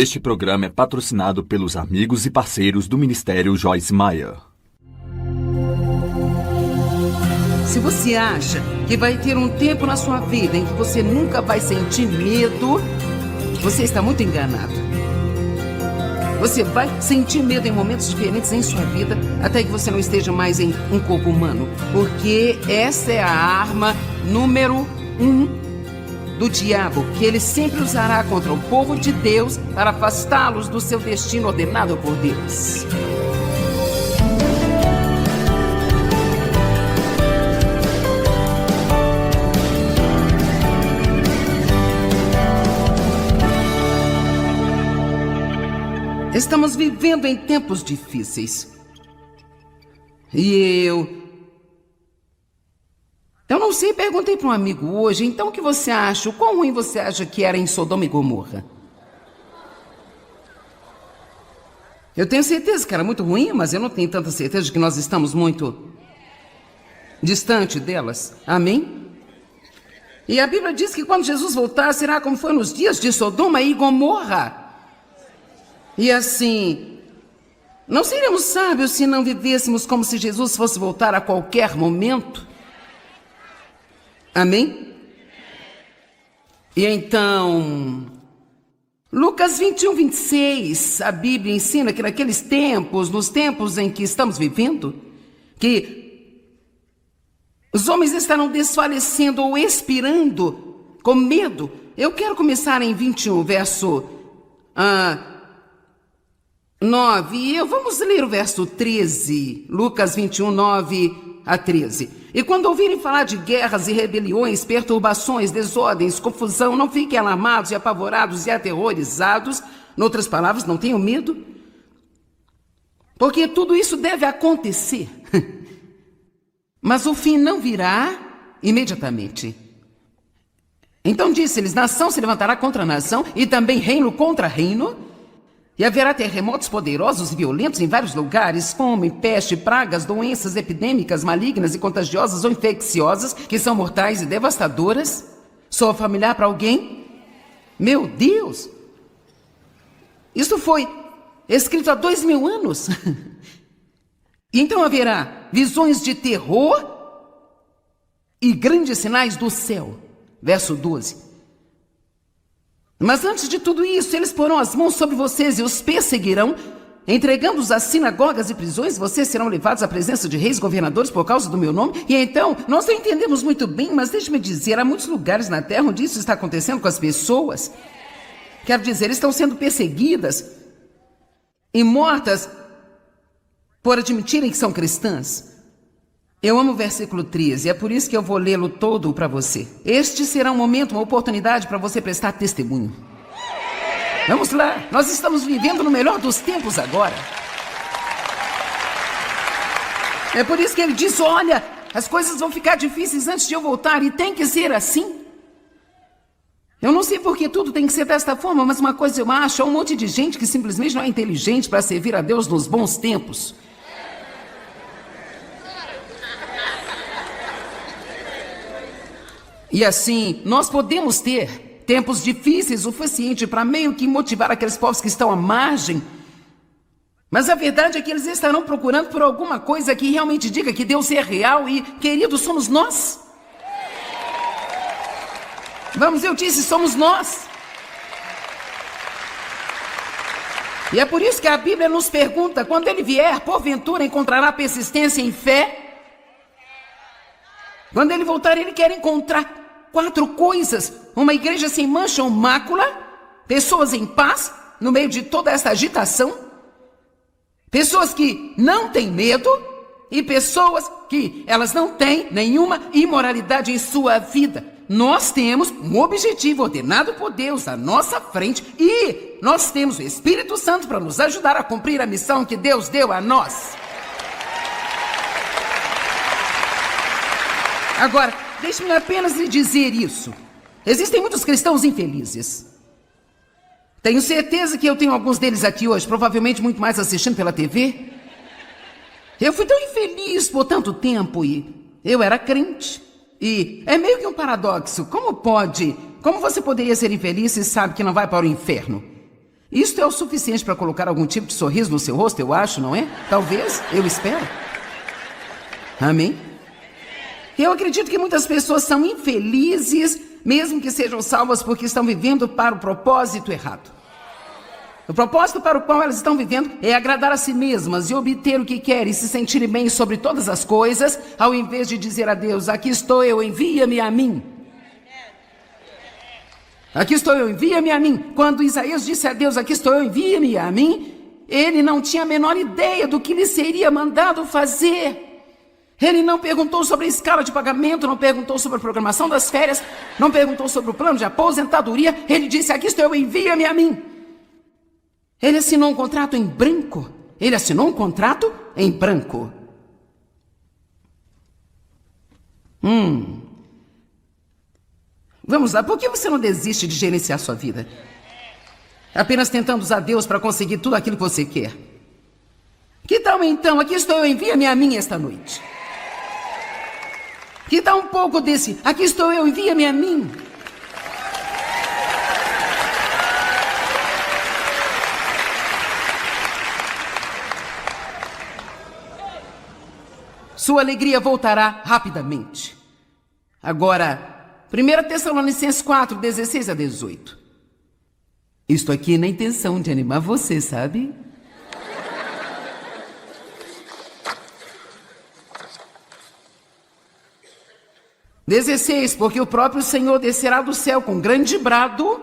Este programa é patrocinado pelos amigos e parceiros do Ministério Joyce Meyer. Se você acha que vai ter um tempo na sua vida em que você nunca vai sentir medo, você está muito enganado. Você vai sentir medo em momentos diferentes em sua vida, até que você não esteja mais em um corpo humano. Porque essa é a arma número 1 do diabo, que ele sempre usará contra o povo de Deus para afastá-los do seu destino ordenado por Deus. Estamos vivendo em tempos difíceis. E eu não sei, perguntei para um amigo hoje, então o que você acha? O quão ruim você acha que era em Sodoma e Gomorra? Eu tenho certeza que era muito ruim, mas eu não tenho tanta certeza de que nós estamos muito distante delas. Amém? E a Bíblia diz que quando Jesus voltar, será como foi nos dias de Sodoma e Gomorra. E assim, não seríamos sábios se não vivêssemos como se Jesus fosse voltar a qualquer momento? Amém? E então, Lucas 21, 26, a Bíblia ensina que naqueles tempos, nos tempos em que estamos vivendo, que os homens estarão desfalecendo ou expirando com medo. Eu quero começar em 21, verso 9, e vamos ler o verso 13, Lucas 21, 9 a 13. E quando ouvirem falar de guerras e rebeliões, perturbações, desordens, confusão, não fiquem alarmados e apavorados e aterrorizados. Em outras palavras, não tenham medo, porque tudo isso deve acontecer. Mas o fim não virá imediatamente. Então disse-lhes, nação se levantará contra nação e também reino contra reino. E haverá terremotos poderosos e violentos em vários lugares, fome, peste, pragas, doenças epidêmicas, malignas e contagiosas ou infecciosas, que são mortais e devastadoras. Soa familiar para alguém? Meu Deus! Isso foi escrito há 2000 anos. E então haverá visões de terror e grandes sinais do céu. Verso 12. Mas antes de tudo isso, eles porão as mãos sobre vocês e os perseguirão, entregando-os às sinagogas e prisões. Vocês serão levados à presença de reis e governadores por causa do meu nome. E então, nós não entendemos muito bem, mas deixe-me dizer, há muitos lugares na terra onde isso está acontecendo com as pessoas. Quero dizer, estão sendo perseguidas e mortas por admitirem que são cristãs. Eu amo o versículo 13, é por isso que eu vou lê-lo todo para você. Este será um momento, uma oportunidade para você prestar testemunho. Vamos lá, nós estamos vivendo no melhor dos tempos agora. É por isso que ele diz, olha, as coisas vão ficar difíceis antes de eu voltar e tem que ser assim. Eu não sei por que tudo tem que ser desta forma, mas uma coisa eu acho, há um monte de gente que simplesmente não é inteligente para servir a Deus nos bons tempos. E assim, nós podemos ter tempos difíceis o suficiente para meio que motivar aqueles povos que estão à margem. Mas a verdade é que eles estarão procurando por alguma coisa que realmente diga que Deus é real e, queridos, somos nós. Vamos, eu disse, somos nós. E é por isso que a Bíblia nos pergunta, quando ele vier, porventura encontrará persistência em fé? Quando ele voltar, ele quer encontrar 4 coisas: uma igreja sem mancha ou mácula, pessoas em paz no meio de toda essa agitação, pessoas que não têm medo e pessoas que elas não têm nenhuma imoralidade em sua vida. Nós temos um objetivo ordenado por Deus à nossa frente e nós temos o Espírito Santo para nos ajudar a cumprir a missão que Deus deu a nós. Agora, deixe-me apenas lhe dizer isso. Existem muitos cristãos infelizes. Tenho certeza que eu tenho alguns deles aqui hoje, provavelmente muito mais assistindo pela TV. Eu fui tão infeliz por tanto tempo e eu era crente. E é meio que um paradoxo. Como você poderia ser infeliz se sabe que não vai para o inferno? Isto é o suficiente para colocar algum tipo de sorriso no seu rosto, eu acho, não é? Talvez, eu espero. Amém? Eu acredito que muitas pessoas são infelizes, mesmo que sejam salvas, porque estão vivendo para o propósito errado. O propósito para o qual elas estão vivendo é agradar a si mesmas e obter o que querem e se sentirem bem sobre todas as coisas, ao invés de dizer a Deus: aqui estou eu, envia-me a mim. Aqui estou eu, envia-me a mim. Quando Isaías disse a Deus: aqui estou eu, envia-me a mim, ele não tinha a menor ideia do que lhe seria mandado fazer. Ele não perguntou sobre a escala de pagamento, não perguntou sobre a programação das férias, não perguntou sobre o plano de aposentadoria. Ele disse: aqui estou eu, envia-me a mim. Ele assinou um contrato em branco. Ele assinou um contrato em branco. Vamos lá, por que você não desiste de gerenciar sua vida? Apenas tentando usar Deus para conseguir tudo aquilo que você quer. Que tal então, aqui estou eu, envia-me a mim esta noite. Que tal um pouco desse, aqui estou eu, envia-me a mim. Sua alegria voltará rapidamente. Agora, 1 Tessalonicenses 4, 16 a 18. Estou aqui na intenção de animar você, sabe? Porque o próprio Senhor descerá do céu com grande brado,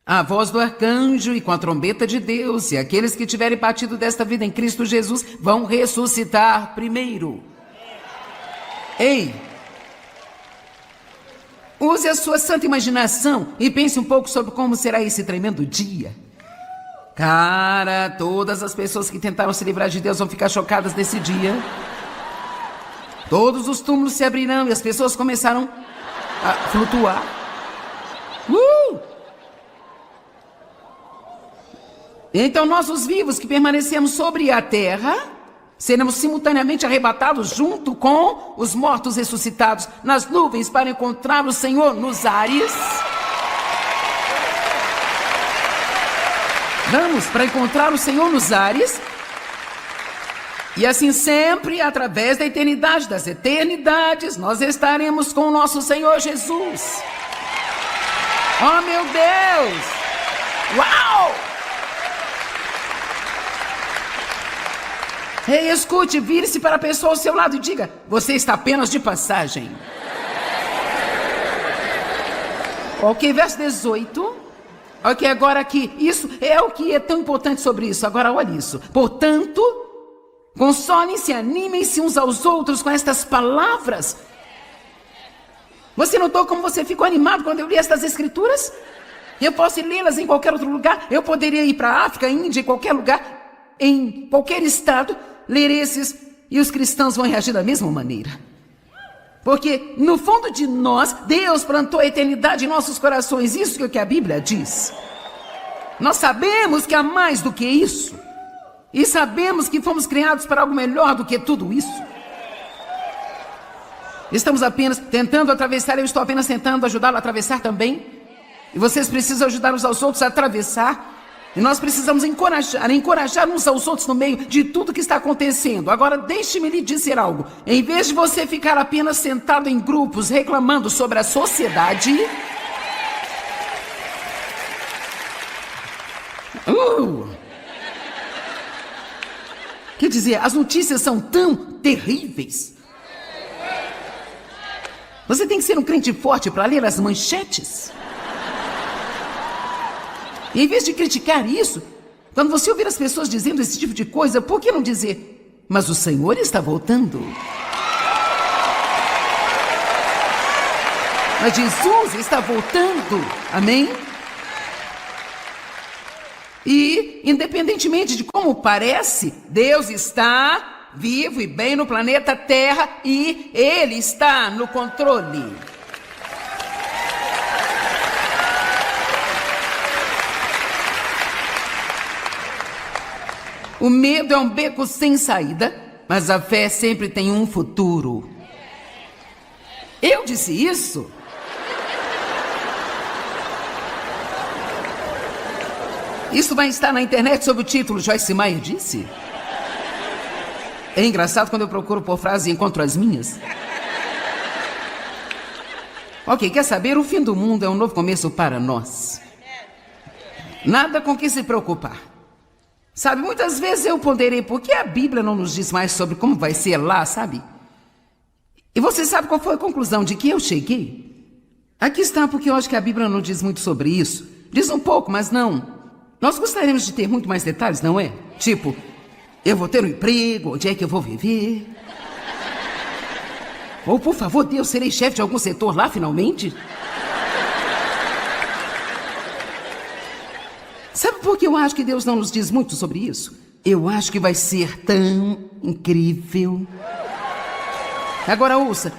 a voz do arcanjo e com a trombeta de Deus, e aqueles que tiverem partido desta vida em Cristo Jesus vão ressuscitar primeiro. Ei! Use a sua santa imaginação e pense um pouco sobre como será esse tremendo dia. Cara, todas as pessoas que tentaram se livrar de Deus vão ficar chocadas nesse dia. Todos os túmulos se abrirão e as pessoas começaram a flutuar. Então nós, os vivos que permanecemos sobre a terra, seremos simultaneamente arrebatados junto com os mortos ressuscitados nas nuvens para encontrar o Senhor nos ares. Vamos para encontrar o Senhor nos ares. E assim sempre, através da eternidade das eternidades, nós estaremos com o nosso Senhor Jesus. Oh, meu Deus! Uau! Ei, escute, vire-se para a pessoa ao seu lado e diga: você está apenas de passagem. Ok, verso 18. Ok, agora aqui, isso é o que é tão importante sobre isso. Agora olha isso. Portanto, consolem-se, animem-se uns aos outros com estas palavras. Você notou como você ficou animado quando eu li estas escrituras? Eu posso lê-las em qualquer outro lugar. Eu poderia ir para a África, Índia, em qualquer lugar, em qualquer estado, ler esses, e os cristãos vão reagir da mesma maneira. Porque no fundo de nós, Deus plantou a eternidade em nossos corações. Isso que é o que a Bíblia diz. Nós sabemos que há mais do que isso. E sabemos que fomos criados para algo melhor do que tudo isso. Estamos apenas tentando atravessar. Eu estou apenas tentando ajudá-lo a atravessar também. E vocês precisam ajudar uns aos outros a atravessar. E nós precisamos encorajar uns aos outros no meio de tudo que está acontecendo. Agora, deixe-me lhe dizer algo. Em vez de você ficar apenas sentado em grupos reclamando sobre a sociedade... Quer dizer, as notícias são tão terríveis. Você tem que ser um crente forte para ler as manchetes. E em vez de criticar isso, quando você ouvir as pessoas dizendo esse tipo de coisa, por que não dizer: mas o Senhor está voltando? Mas Jesus está voltando. Amém? E, independentemente de como parece, Deus está vivo e bem no planeta Terra e Ele está no controle. O medo é um beco sem saída, mas a fé sempre tem um futuro. Eu disse isso? Isso vai estar na internet sob o título Joyce Meyer disse. É engraçado quando eu procuro por frases e encontro as minhas. Ok, quer saber? O fim do mundo é um novo começo para nós. Nada com que se preocupar. Sabe, muitas vezes eu ponderei por que a Bíblia não nos diz mais sobre como vai ser lá, sabe? E você sabe qual foi a conclusão de que eu cheguei? Aqui está, porque eu acho que a Bíblia não diz muito sobre isso. Diz um pouco, mas não. Nós gostaríamos de ter muito mais detalhes, não é? Tipo, eu vou ter um emprego, onde é que eu vou viver? Ou, por favor, Deus, serei chefe de algum setor lá, finalmente? Sabe por que eu acho que Deus não nos diz muito sobre isso? Eu acho que vai ser tão incrível. Agora ouça,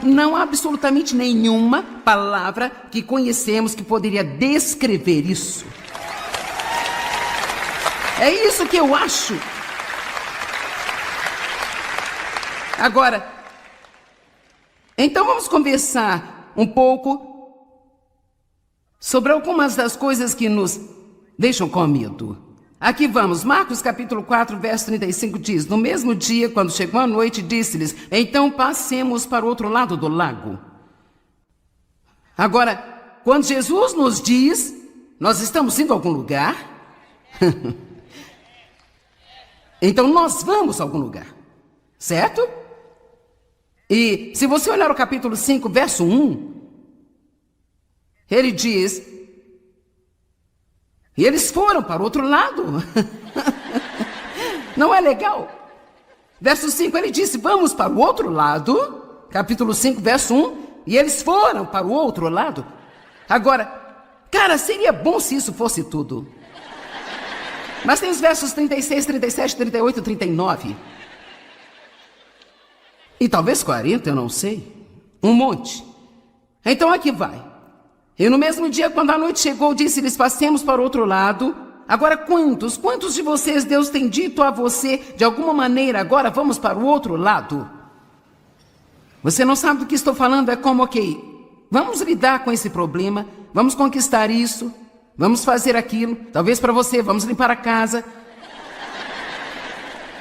não há absolutamente nenhuma palavra que conhecemos que poderia descrever isso. É isso que eu acho. Agora, então vamos conversar um pouco sobre algumas das coisas que nos deixam com medo. Aqui vamos, Marcos capítulo 4, verso 35 diz: no mesmo dia, quando chegou a noite, disse-lhes: então passemos para o outro lado do lago. Agora, quando Jesus nos diz, nós estamos indo a algum lugar, então nós vamos a algum lugar, certo? E se você olhar o capítulo 5, verso 1, ele diz: e eles foram para o outro lado. Não é legal? Verso 5, ele disse: vamos para o outro lado. Capítulo 5, verso 1. E eles foram para o outro lado. Agora, cara, seria bom se isso fosse tudo. Mas tem os versos 36, 37, 38, 39. E talvez 40, eu não sei. Um monte. Então aqui vai. E no mesmo dia, quando a noite chegou, disse-lhes: passemos para o outro lado. Agora, quantos de vocês Deus tem dito a você, de alguma maneira, agora vamos para o outro lado? Você não sabe do que estou falando? É como, ok, vamos lidar com esse problema, vamos conquistar isso, vamos fazer aquilo. Talvez para você, vamos limpar a casa,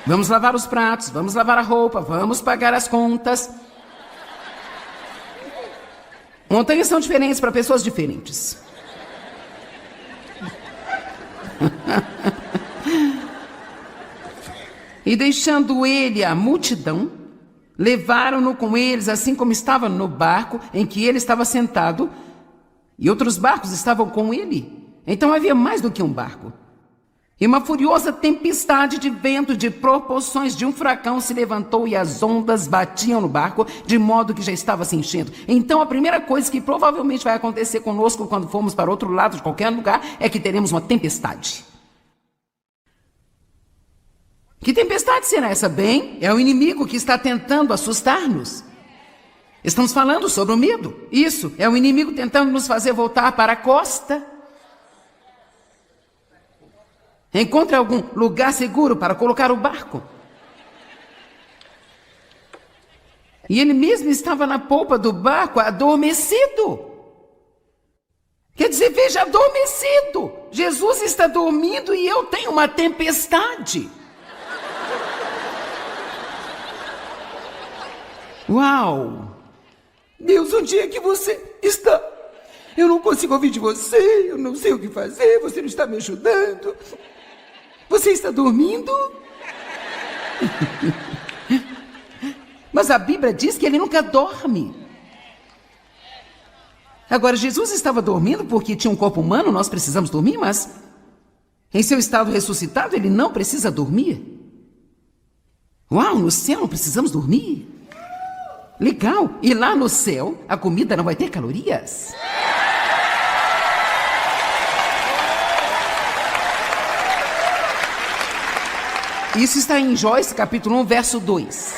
vamos lavar os pratos, vamos lavar a roupa, vamos pagar as contas. Montanhas são diferentes para pessoas diferentes. E deixando ele a multidão, levaram-no com eles, assim como estava no barco em que ele estava sentado, e outros barcos estavam com ele. Então havia mais do que um barco. E uma furiosa tempestade de vento de proporções de um furacão se levantou e as ondas batiam no barco, de modo que já estava se enchendo. Então a primeira coisa que provavelmente vai acontecer conosco quando formos para outro lado de qualquer lugar é que teremos uma tempestade. Que tempestade será essa? Bem, é o inimigo que está tentando assustar-nos. Estamos falando sobre o medo. Isso, é o inimigo tentando nos fazer voltar para a costa. Encontre algum lugar seguro para colocar o barco. E ele mesmo estava na polpa do barco, adormecido. Quer dizer, veja, adormecido. Jesus está dormindo e eu tenho uma tempestade. Uau! Deus, onde é que você está? Eu não consigo ouvir de você, eu não sei o que fazer, você não está me ajudando. Você está dormindo? Mas a Bíblia diz que ele nunca dorme. Agora, Jesus estava dormindo porque tinha um corpo humano, nós precisamos dormir, mas em seu estado ressuscitado ele não precisa dormir. Uau, no céu não precisamos dormir? Legal, e lá no céu a comida não vai ter calorias. Isso está em Joyce, capítulo 1, verso 2.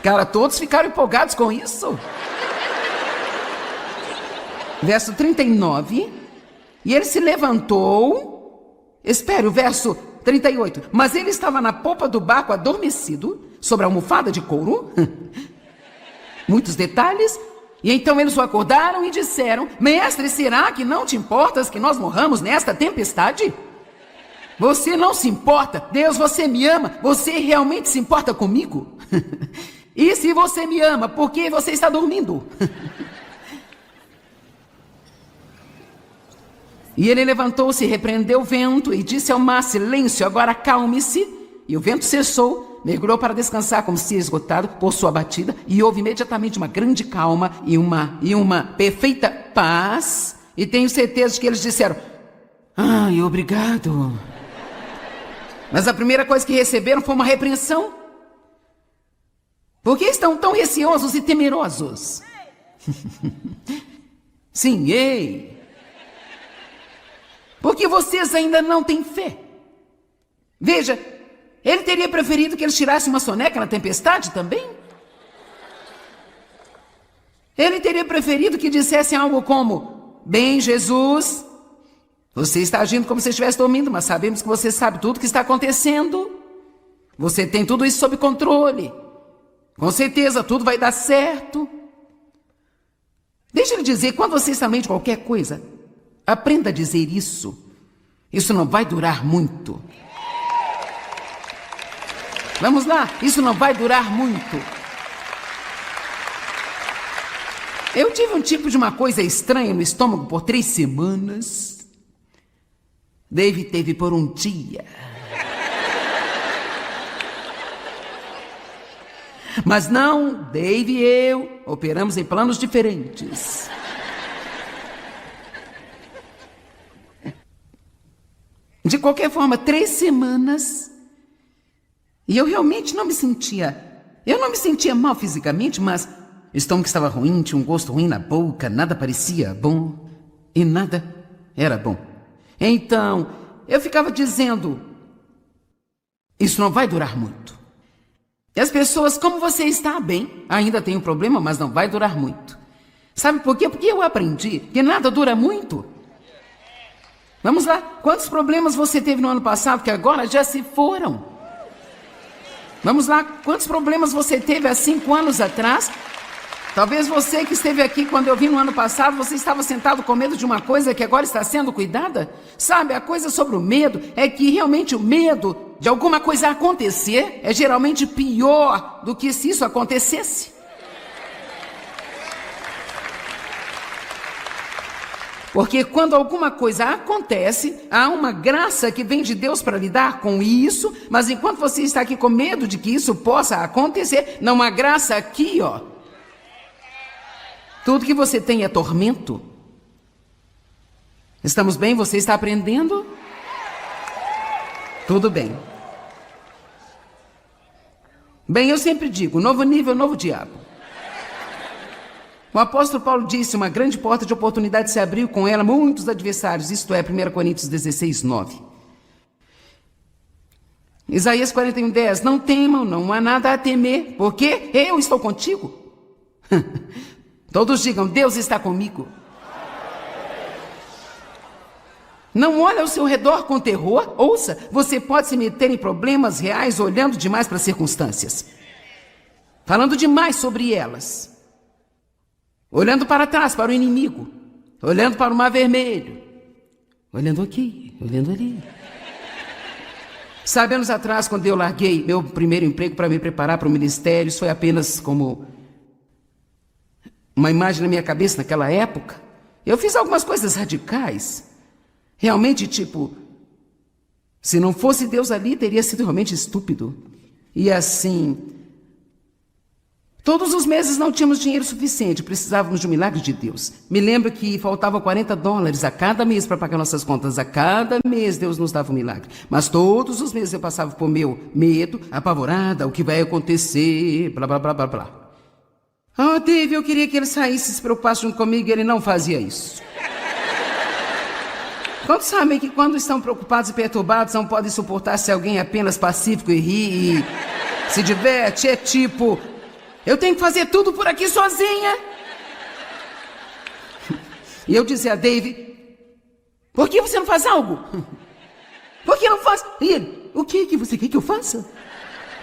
Cara, todos ficaram empolgados com isso. Verso 39. E ele se levantou. Espere, o verso 38. Mas ele estava na popa do barco adormecido, sobre a almofada de couro. Muitos detalhes. E então eles o acordaram e disseram: Mestre, será que não te importas que nós morramos nesta tempestade? Você não se importa? Deus, você me ama? Você realmente se importa comigo? E se você me ama, por que você está dormindo? E ele levantou-se, repreendeu o vento e disse ao mar: Silêncio, agora acalme-se. E o vento cessou, mergulhou para descansar como se esgotado por sua batida, e houve imediatamente uma grande calma e uma perfeita paz. E tenho certeza de que eles disseram: Ai, obrigado. Mas a primeira coisa que receberam foi uma repreensão. Por que estão tão receosos e temerosos? Sim, ei. Porque vocês ainda não têm fé. Veja, ele teria preferido que eles tirassem uma soneca na tempestade também? Ele teria preferido que dissessem algo como: Bem, Jesus, você está agindo como se estivesse dormindo, mas sabemos que você sabe tudo o que está acontecendo. Você tem tudo isso sob controle. Com certeza tudo vai dar certo. Deixa eu lhe dizer, quando você está mente qualquer coisa, aprenda a dizer isso. Isso não vai durar muito. Vamos lá, isso não vai durar muito. Eu tive um tipo de uma coisa estranha no estômago por 3 semanas. Dave teve por um dia. Mas não, Dave e eu operamos em planos diferentes. De qualquer forma, 3 semanas. E eu realmente não me sentia... Eu não me sentia mal fisicamente, mas o estômago estava ruim, tinha um gosto ruim na boca, nada parecia bom e nada era bom. Então, eu ficava dizendo: Isso não vai durar muito. E as pessoas: Como você está bem? Ainda tem um problema, mas não vai durar muito. Sabe por quê? Porque eu aprendi que nada dura muito. Vamos lá, quantos problemas você teve no ano passado que agora já se foram? Vamos lá, quantos problemas você teve há 5 anos atrás? Talvez você que esteve aqui quando eu vim no ano passado, você estava sentado com medo de uma coisa que agora está sendo cuidada? Sabe, a coisa sobre o medo é que realmente o medo de alguma coisa acontecer é geralmente pior do que se isso acontecesse. Porque quando alguma coisa acontece, há uma graça que vem de Deus para lidar com isso, mas enquanto você está aqui com medo de que isso possa acontecer, não há graça aqui, ó. Tudo que você tem é tormento. Estamos bem? Você está aprendendo? Tudo bem. Bem, eu sempre digo, novo nível, novo diabo. O apóstolo Paulo disse: Uma grande porta de oportunidade se abriu, com ela muitos adversários. Isto é, 1 Coríntios 16, 9. Isaías 41, 10. Não temam, não há nada a temer, porque eu estou contigo. Todos digam: Deus está comigo. Não olhe ao seu redor com terror. Ouça, você pode se meter em problemas reais olhando demais para as circunstâncias, falando demais sobre elas, olhando para trás, para o inimigo, olhando para o mar vermelho, olhando aqui, olhando ali. Sabe, anos atrás, quando eu larguei meu primeiro emprego para me preparar para o ministério, isso foi apenas como uma imagem na minha cabeça naquela época. Eu fiz algumas coisas radicais. Realmente, tipo, se não fosse Deus ali, teria sido realmente estúpido. E assim, todos os meses não tínhamos dinheiro suficiente, precisávamos de um milagre de Deus. Me lembro que faltava $40 a cada mês para pagar nossas contas. A cada mês Deus nos dava um milagre. Mas todos os meses eu passava por meu medo, apavorada, o que vai acontecer, blá, blá, blá, blá, blá. Oh, Dave, eu queria que ele saísse e se preocupasse junto comigo, e ele não fazia isso. Quantos sabem que quando estão preocupados e perturbados não podem suportar se alguém é apenas pacífico e ri e se diverte? É tipo: eu tenho que fazer tudo por aqui sozinha. E eu dizia a Dave: por que você não faz algo? Por que não faz? E ele, o que você quer que eu faça?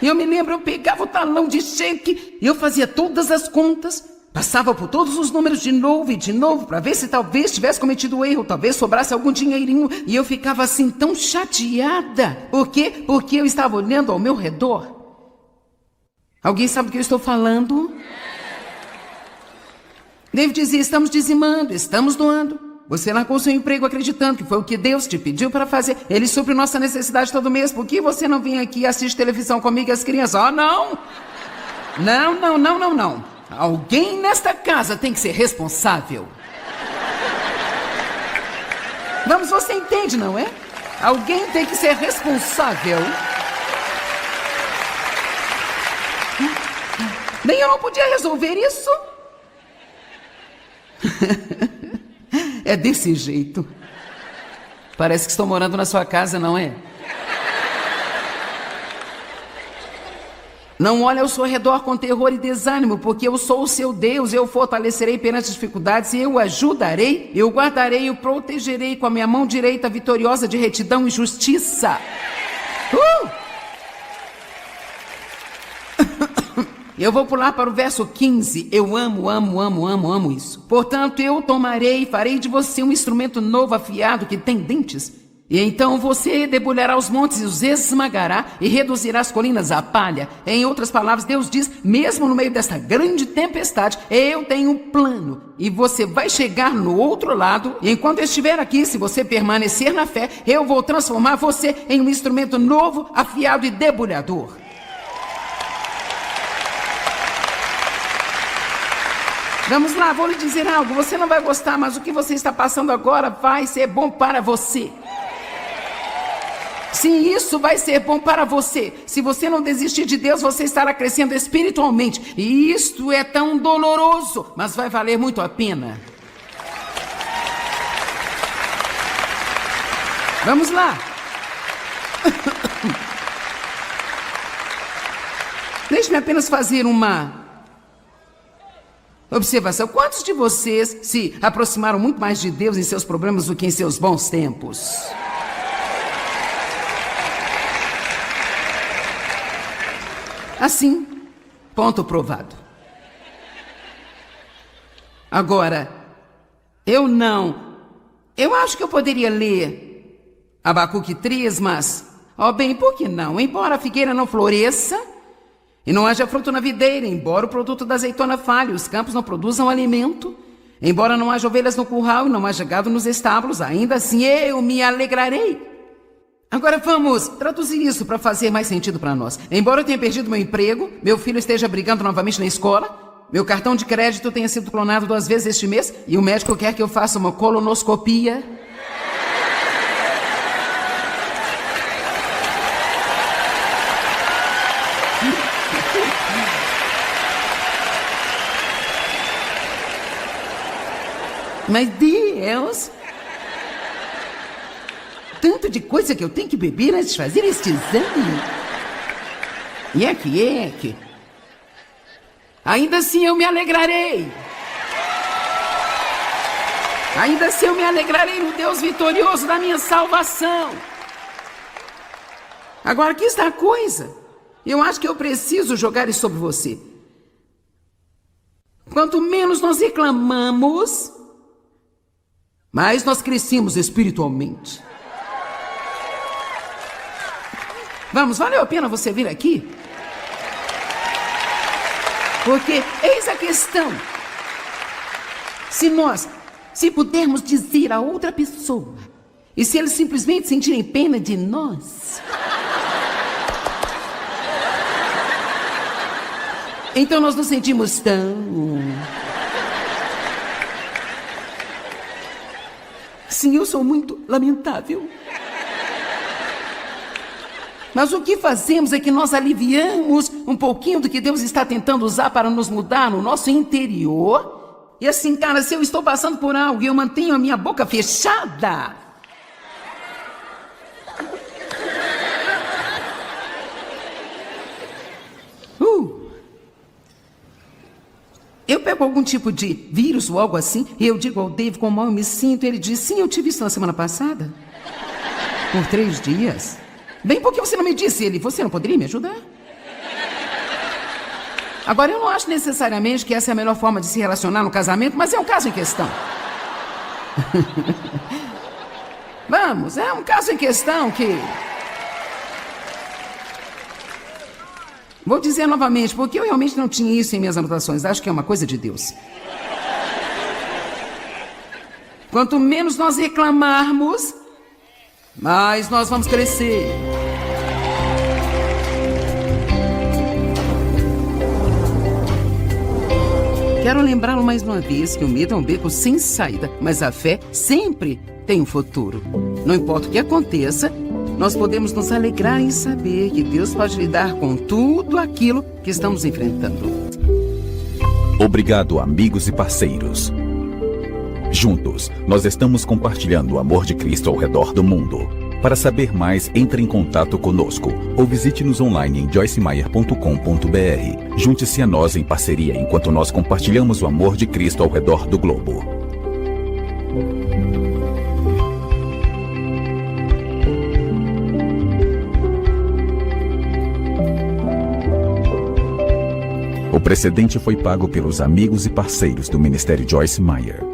E eu me lembro, eu pegava o talão de cheque e eu fazia todas as contas, passava por todos os números de novo e de novo, para ver se talvez tivesse cometido erro, talvez sobrasse algum dinheirinho, e eu ficava assim tão chateada. Por quê? Porque eu estava olhando ao meu redor. Alguém sabe do que eu estou falando? David dizia, estamos dizimando, estamos doando. Você largou seu emprego acreditando que foi o que Deus te pediu para fazer. Ele supre nossa necessidade todo mês. Por que você não vem aqui e assiste televisão comigo e as crianças? Oh, não! Não. Alguém nesta casa tem que ser responsável. Vamos, você entende, não é? Alguém tem que ser responsável. Nem eu não podia resolver isso. É desse jeito. Parece que estou morando na sua casa, não é? Não olhe ao seu redor com terror e desânimo, porque eu sou o seu Deus, eu o fortalecerei perante as dificuldades, e eu o ajudarei, eu o guardarei e o protegerei com a minha mão direita vitoriosa de retidão e justiça. Eu vou pular para o verso 15. Eu amo isso. Portanto, eu tomarei e farei de você um instrumento novo afiado que tem dentes. E então você debulhará os montes e os esmagará e reduzirá as colinas à palha. Em outras palavras, Deus diz, mesmo no meio desta grande tempestade, eu tenho um plano. E você vai chegar no outro lado. E enquanto eu estiver aqui, se você permanecer na fé, eu vou transformar você em um instrumento novo, afiado e debulhador. Vamos lá, vou lhe dizer algo. Você não vai gostar, mas o que você está passando agora vai ser bom para você. Sim, isso vai ser bom para você. Se você não desistir de Deus, você estará crescendo espiritualmente. E isto é tão doloroso, mas vai valer muito a pena. Vamos lá. Deixe-me apenas fazer uma observação. Quantos de vocês se aproximaram muito mais de Deus em seus problemas do que em seus bons tempos? Assim, ponto provado. Agora, eu acho que eu poderia ler Abacuque 3, mas, bem, por que não? Embora a figueira não floresça e não haja fruto na videira, embora o produto da azeitona falhe, os campos não produzam alimento, embora não haja ovelhas no curral e não haja gado nos estábulos, ainda assim eu me alegrarei. Agora vamos traduzir isso para fazer mais sentido para nós. Embora eu tenha perdido meu emprego, meu filho esteja brigando novamente na escola, meu cartão de crédito tenha sido clonado 2 vezes este mês e o médico quer que eu faça uma colonoscopia. Mas Deus, tanto de coisa que eu tenho que beber antes de fazer este exame. Eque. Ainda assim eu me alegrarei. Ainda assim eu me alegrarei no Deus vitorioso da minha salvação. Agora aqui está a coisa. Eu acho que eu preciso jogar isso sobre você. Quanto menos nós reclamamos, mais nós crescemos espiritualmente. Vamos, valeu a pena você vir aqui? Porque eis a questão. Se pudermos dizer a outra pessoa, e se eles simplesmente sentirem pena de nós, então nós nos sentimos tão... Sim, eu sou muito lamentável. Mas o que fazemos é que nós aliviamos um pouquinho do que Deus está tentando usar para nos mudar no nosso interior. E assim, cara, se eu estou passando por algo e eu mantenho a minha boca fechada, eu pego algum tipo de vírus ou algo assim, e eu digo ao Dave como eu me sinto, ele diz, sim, eu tive isso na semana passada. Por 3 dias? Bem, por que você não me disse ele? Você não poderia me ajudar? Agora, eu não acho necessariamente que essa é a melhor forma de se relacionar no casamento, mas é um caso em questão. Vamos, é um caso em questão que... Vou dizer novamente, porque eu realmente não tinha isso em minhas anotações. Acho que é uma coisa de Deus. Quanto menos nós reclamarmos, mais nós vamos crescer. Quero lembrá-lo mais uma vez que o medo é um beco sem saída, mas a fé sempre tem um futuro. Não importa o que aconteça, nós podemos nos alegrar em saber que Deus pode lidar com tudo aquilo que estamos enfrentando. Obrigado, amigos e parceiros. Juntos, nós estamos compartilhando o amor de Cristo ao redor do mundo. Para saber mais, entre em contato conosco ou visite-nos online em joycemeyer.com.br. Junte-se a nós em parceria enquanto nós compartilhamos o amor de Cristo ao redor do globo. O precedente foi pago pelos amigos e parceiros do Ministério Joyce Meyer.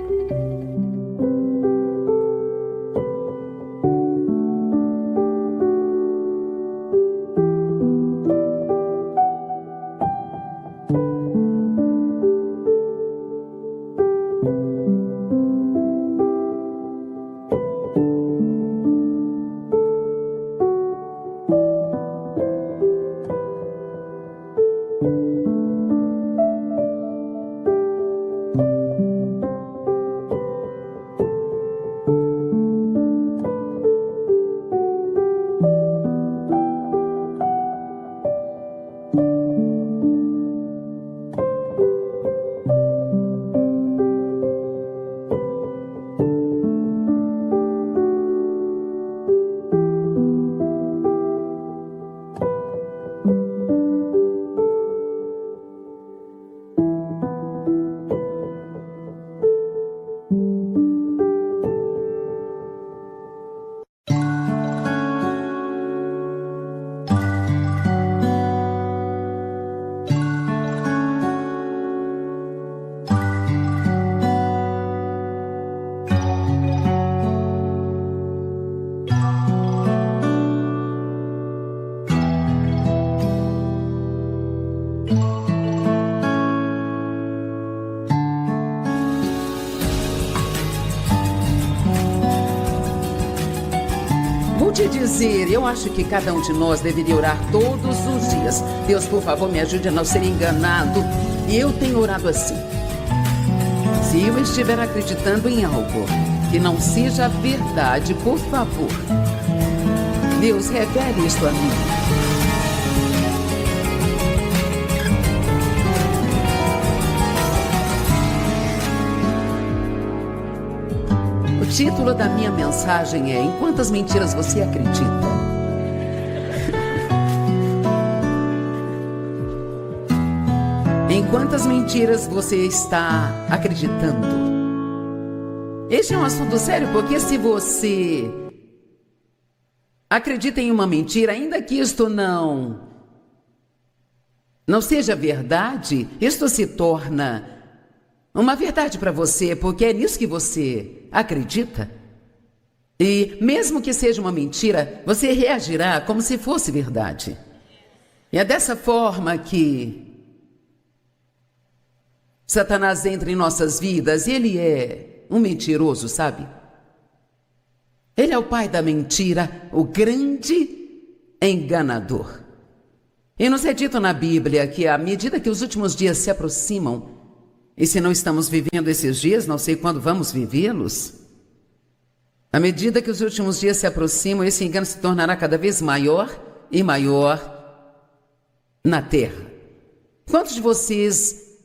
Te dizer, eu acho que cada um de nós deveria orar todos os dias. Deus, por favor, me ajude a não ser enganado. E eu tenho orado assim. Se eu estiver acreditando em algo que não seja verdade, por favor, Deus, revele isto a mim. O título da minha mensagem é: Em quantas mentiras você acredita? Em quantas mentiras você está acreditando? Este é um assunto sério, porque se você acredita em uma mentira, ainda que isto não seja verdade, isto se torna uma verdade para você, porque é nisso que você acredita. E mesmo que seja uma mentira, você reagirá como se fosse verdade. E é dessa forma que Satanás entra em nossas vidas, e ele é um mentiroso, sabe? Ele é o pai da mentira, o grande enganador. E nos é dito na Bíblia que à medida que os últimos dias se aproximam, e se não estamos vivendo esses dias, não sei quando vamos vivê-los, à medida que os últimos dias se aproximam, esse engano se tornará cada vez maior e maior na terra. Quantos de vocês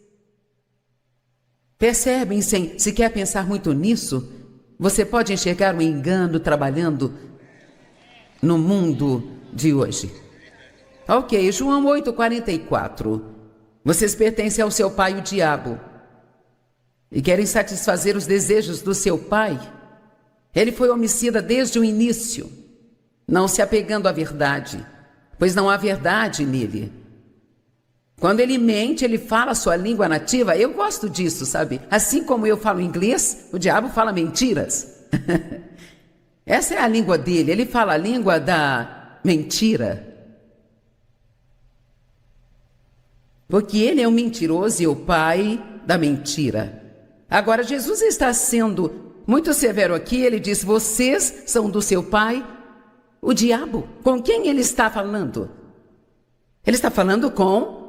percebem, sem sequer pensar muito nisso, você pode enxergar um engano trabalhando no mundo de hoje? Ok, João 8,44. Vocês pertencem ao seu pai, o diabo, e querem satisfazer os desejos do seu pai. Ele foi homicida desde o início. não se apegando à verdade, pois não há verdade nele. Quando ele mente, ele fala a sua língua nativa. Eu gosto disso, sabe? Assim como eu falo inglês, o diabo fala mentiras. Essa é a língua dele, ele fala a língua da mentira. Porque ele é o mentiroso e o pai da mentira. Agora, Jesus está sendo muito severo aqui. Ele diz: vocês são do seu pai, o diabo. Com quem ele está falando? Ele está falando com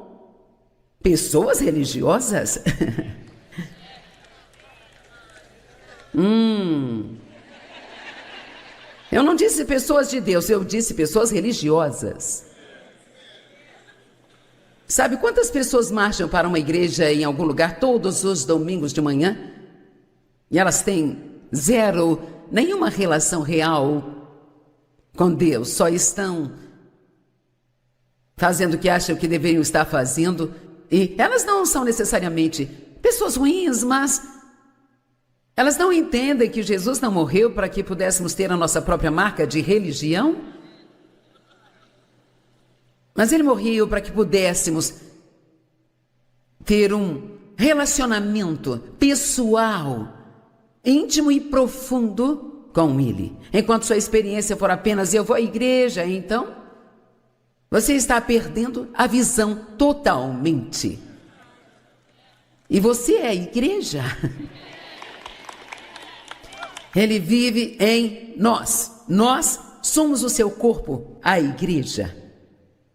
pessoas religiosas. Eu não disse pessoas de Deus, eu disse pessoas religiosas. Sabe quantas pessoas marcham para uma igreja em algum lugar todos os domingos de manhã? E elas têm nenhuma relação real com Deus. Só estão fazendo o que acham que deveriam estar fazendo. E elas não são necessariamente pessoas ruins, mas elas não entendem que Jesus não morreu para que pudéssemos ter a nossa própria marca de religião. Mas ele morreu para que pudéssemos ter um relacionamento pessoal, íntimo e profundo com ele. Enquanto sua experiência for apenas eu vou à igreja, então você está perdendo a visão totalmente. E você é a igreja. Ele vive em nós. Nós somos o seu corpo, a igreja.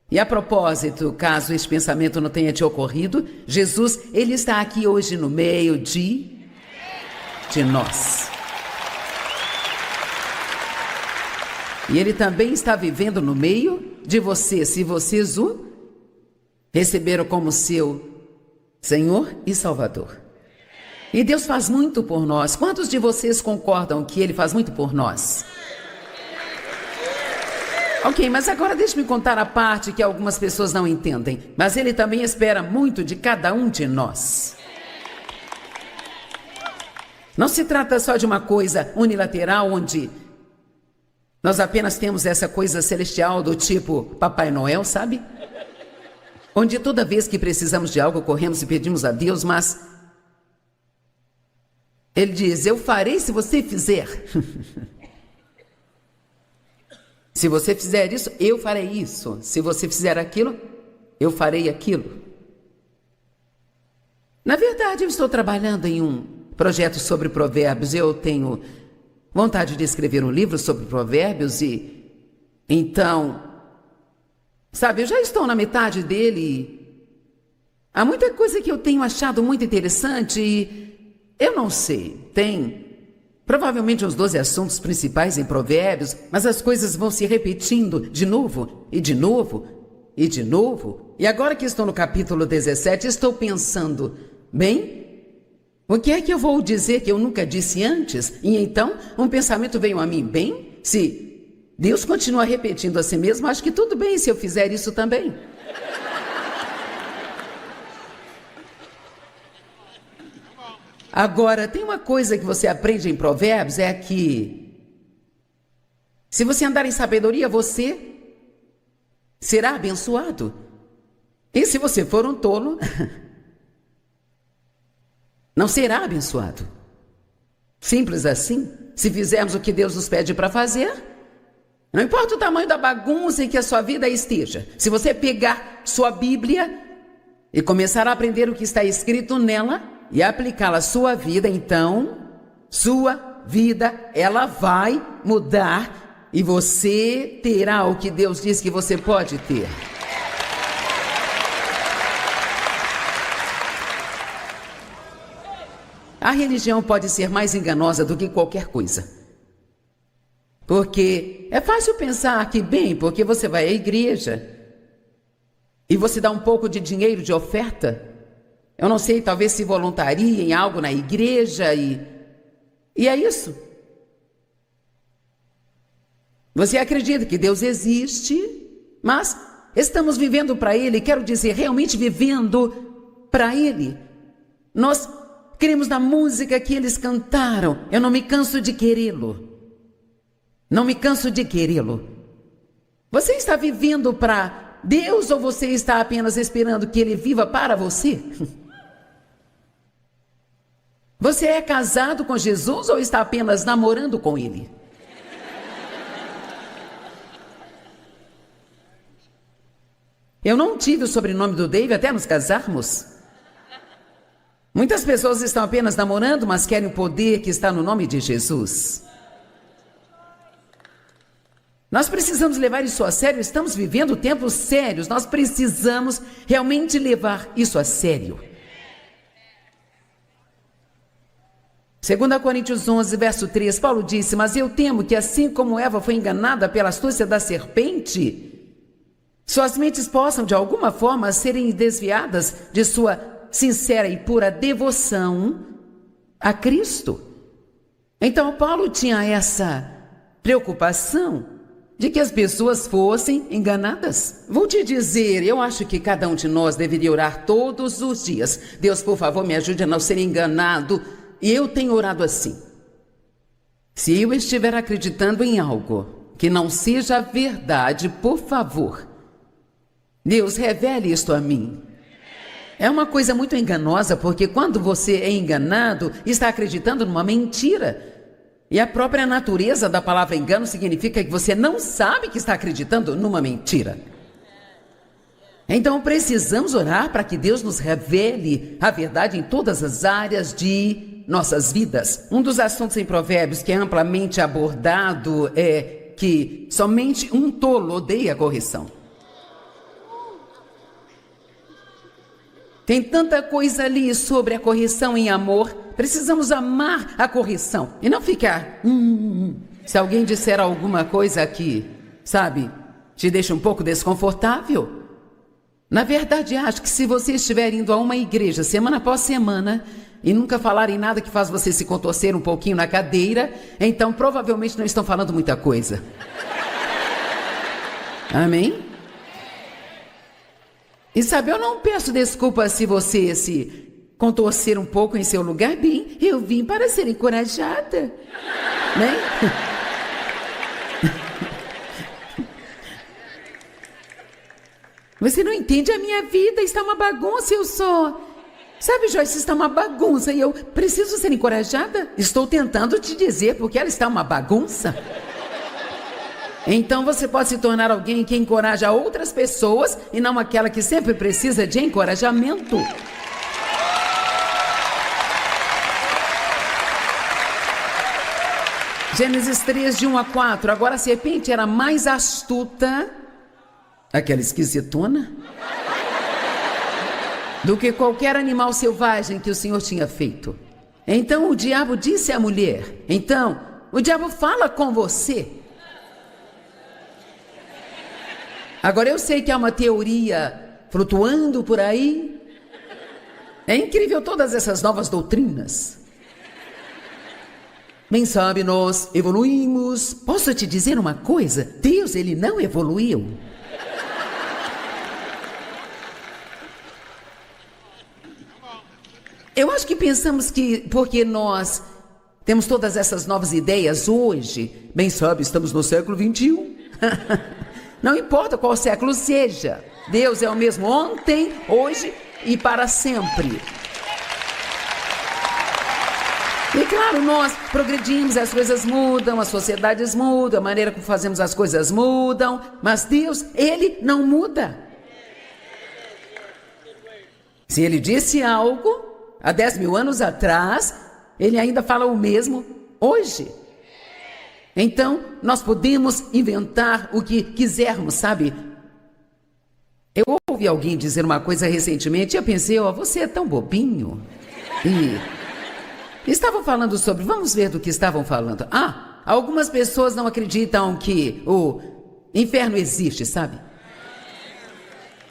E a propósito, caso esse pensamento não tenha te ocorrido, Jesus, ele está aqui hoje no meio de nós. E ele também está vivendo no meio de você, se vocês o receberam como seu Senhor e Salvador. E Deus faz muito por nós. Quantos de vocês concordam que ele faz muito por nós? Ok, mas agora deixe-me contar a parte que algumas pessoas não entendem. Mas ele também espera muito de cada um de nós. Não se trata só de uma coisa unilateral, onde nós apenas temos essa coisa celestial do tipo Papai Noel, sabe? Onde toda vez que precisamos de algo, corremos e pedimos a Deus, mas ele diz: eu farei se você fizer. Se você fizer isso, eu farei isso. Se você fizer aquilo, eu farei aquilo. Na verdade, eu estou trabalhando em um projeto sobre provérbios. Eu tenho vontade de escrever um livro sobre provérbios e então, sabe, eu já estou na metade dele. Há muita coisa que eu tenho achado muito interessante e eu não sei, tem provavelmente uns 12 assuntos principais em provérbios, mas as coisas vão se repetindo de novo, e de novo, e de novo. E agora que estou no capítulo 17, estou pensando, bem, o que é que eu vou dizer que eu nunca disse antes? E então, um pensamento veio a mim, bem, se Deus continua repetindo a si mesmo, acho que tudo bem se eu fizer isso também. Agora, tem uma coisa que você aprende em Provérbios, é que se você andar em sabedoria, você será abençoado. E se você for um tolo, não será abençoado. Simples assim. Se fizermos o que Deus nos pede para fazer, não importa o tamanho da bagunça em que a sua vida esteja. Se você pegar sua Bíblia e começar a aprender o que está escrito nela, e aplicá-la à sua vida, então, sua vida, ela vai mudar e você terá o que Deus diz que você pode ter. A religião pode ser mais enganosa do que qualquer coisa. Porque é fácil pensar que, bem, porque você vai à igreja e você dá um pouco de dinheiro de oferta, eu não sei, talvez se voluntarie em algo na igreja e é isso. Você acredita que Deus existe, mas estamos vivendo para Ele, quero dizer, realmente vivendo para Ele. Nós cremos na música que eles cantaram. Eu não me canso de querê-lo. Não me canso de querê-lo. Você está vivendo para Deus ou você está apenas esperando que Ele viva para você? Você é casado com Jesus ou está apenas namorando com Ele? Eu não tive o sobrenome do Dave até nos casarmos. Muitas pessoas estão apenas namorando, mas querem o poder que está no nome de Jesus. Nós precisamos levar isso a sério, estamos vivendo tempos sérios, nós precisamos realmente levar isso a sério. 2 Coríntios 11, verso 3, Paulo disse: mas eu temo que assim como Eva foi enganada pela astúcia da serpente, suas mentes possam de alguma forma serem desviadas de sua sincera e pura devoção a Cristo. Então Paulo tinha essa preocupação de que as pessoas fossem enganadas. Vou te dizer, eu acho que cada um de nós deveria orar todos os dias. Deus, por favor, me ajude a não ser enganado. E eu tenho orado assim. Se eu estiver acreditando em algo que não seja verdade, por favor, Deus, revele isto a mim. É uma coisa muito enganosa, porque quando você é enganado, está acreditando numa mentira. E a própria natureza da palavra engano significa que você não sabe que está acreditando numa mentira. Então precisamos orar para que Deus nos revele a verdade em todas as áreas de nossas vidas. Um dos assuntos em Provérbios que é amplamente abordado é que somente um tolo odeia a correção. Tem tanta coisa ali sobre a correção em amor. Precisamos amar a correção e não ficar... Se alguém disser alguma coisa aqui, sabe, te deixa um pouco desconfortável. Na verdade, acho que se você estiver indo a uma igreja semana após semana e nunca falarem nada que faz você se contorcer um pouquinho na cadeira, então provavelmente não estão falando muita coisa. Amém? E sabe, eu não peço desculpa se você se contorcer um pouco em seu lugar. Bem, eu vim para ser encorajada, né? Você não entende, a minha vida está uma bagunça, eu sou... Sabe, Joyce, está uma bagunça e eu preciso ser encorajada? Estou tentando te dizer porque ela está uma bagunça. Então você pode se tornar alguém que encoraja outras pessoas e não aquela que sempre precisa de encorajamento. Gênesis 3, de 1 a 4. Agora a serpente era mais astuta, aquela esquisitona, do que qualquer animal selvagem que o Senhor tinha feito. Então o diabo disse à mulher, então o diabo fala com você. Agora eu sei que há uma teoria flutuando por aí. É incrível todas essas novas doutrinas. Bem sabe, nós evoluímos. Posso te dizer uma coisa? Deus, ele não evoluiu. Eu acho que pensamos que porque nós temos todas essas novas ideias hoje, bem sabe, estamos no século 21. Não importa qual século seja, Deus é o mesmo ontem, hoje e para sempre. E claro, nós progredimos, as coisas mudam, as sociedades mudam, a maneira como fazemos as coisas mudam, mas Deus, ele não muda. Se ele disse algo há 10 mil anos atrás, ele ainda fala o mesmo hoje. Então, nós podemos inventar o que quisermos, sabe? Eu ouvi alguém dizer uma coisa recentemente e eu pensei, você é tão bobinho. E estavam falando sobre, vamos ver do que estavam falando. Algumas pessoas não acreditam que o inferno existe, sabe?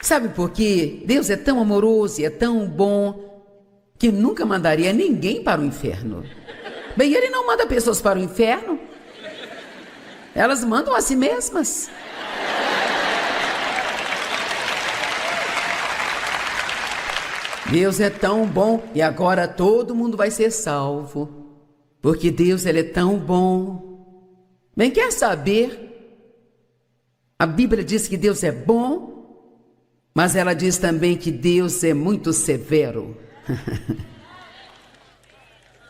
Sabe por quê? Deus é tão amoroso e é tão bom que nunca mandaria ninguém para o inferno. Bem, ele não manda pessoas para o inferno. Elas mandam a si mesmas. Deus é tão bom e agora todo mundo vai ser salvo. Porque Deus, ele é tão bom. Bem, quer saber? A Bíblia diz que Deus é bom, mas ela diz também que Deus é muito severo.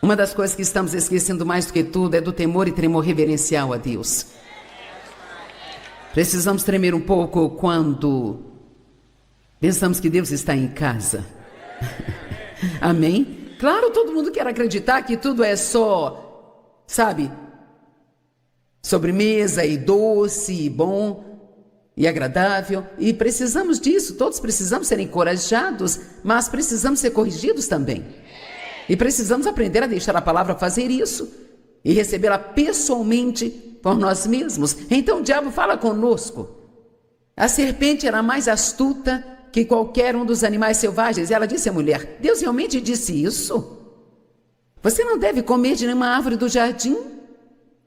Uma das coisas que estamos esquecendo mais do que tudo é do temor e tremor reverencial a Deus. Precisamos tremer um pouco quando pensamos que Deus está em casa. Amém? Claro, todo mundo quer acreditar que tudo é só, sabe, sobremesa e doce e bom e agradável. E precisamos disso, todos precisamos ser encorajados, mas precisamos ser corrigidos também. E precisamos aprender a deixar a palavra fazer isso e recebê-la pessoalmente por nós mesmos. Então o diabo fala conosco. A serpente era mais astuta que qualquer um dos animais selvagens. Ela disse à mulher: Deus realmente disse isso? Você não deve comer de nenhuma árvore do jardim?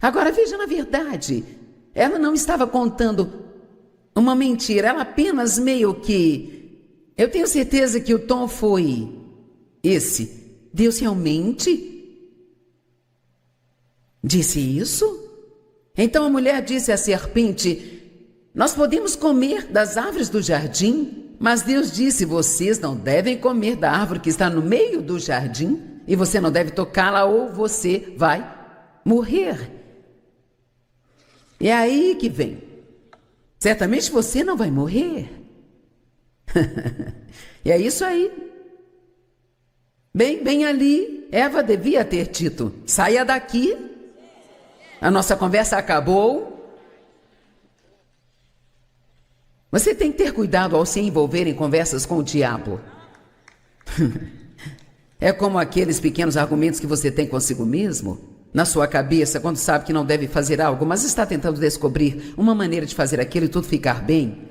Agora veja, na verdade, ela não estava contando uma mentira, ela apenas meio que... Eu tenho certeza que o tom foi esse. Deus realmente disse isso? Então a mulher disse à serpente: nós podemos comer das árvores do jardim, mas Deus disse: vocês não devem comer da árvore que está no meio do jardim, e você não deve tocá-la ou você vai morrer. E é aí que vem. Certamente você não vai morrer. E é isso aí. Bem ali, Eva devia ter dito: saia daqui, a nossa conversa acabou. Você tem que ter cuidado ao se envolver em conversas com o diabo. É como aqueles pequenos argumentos que você tem consigo mesmo, na sua cabeça, quando sabe que não deve fazer algo, mas está tentando descobrir uma maneira de fazer aquilo e tudo ficar bem.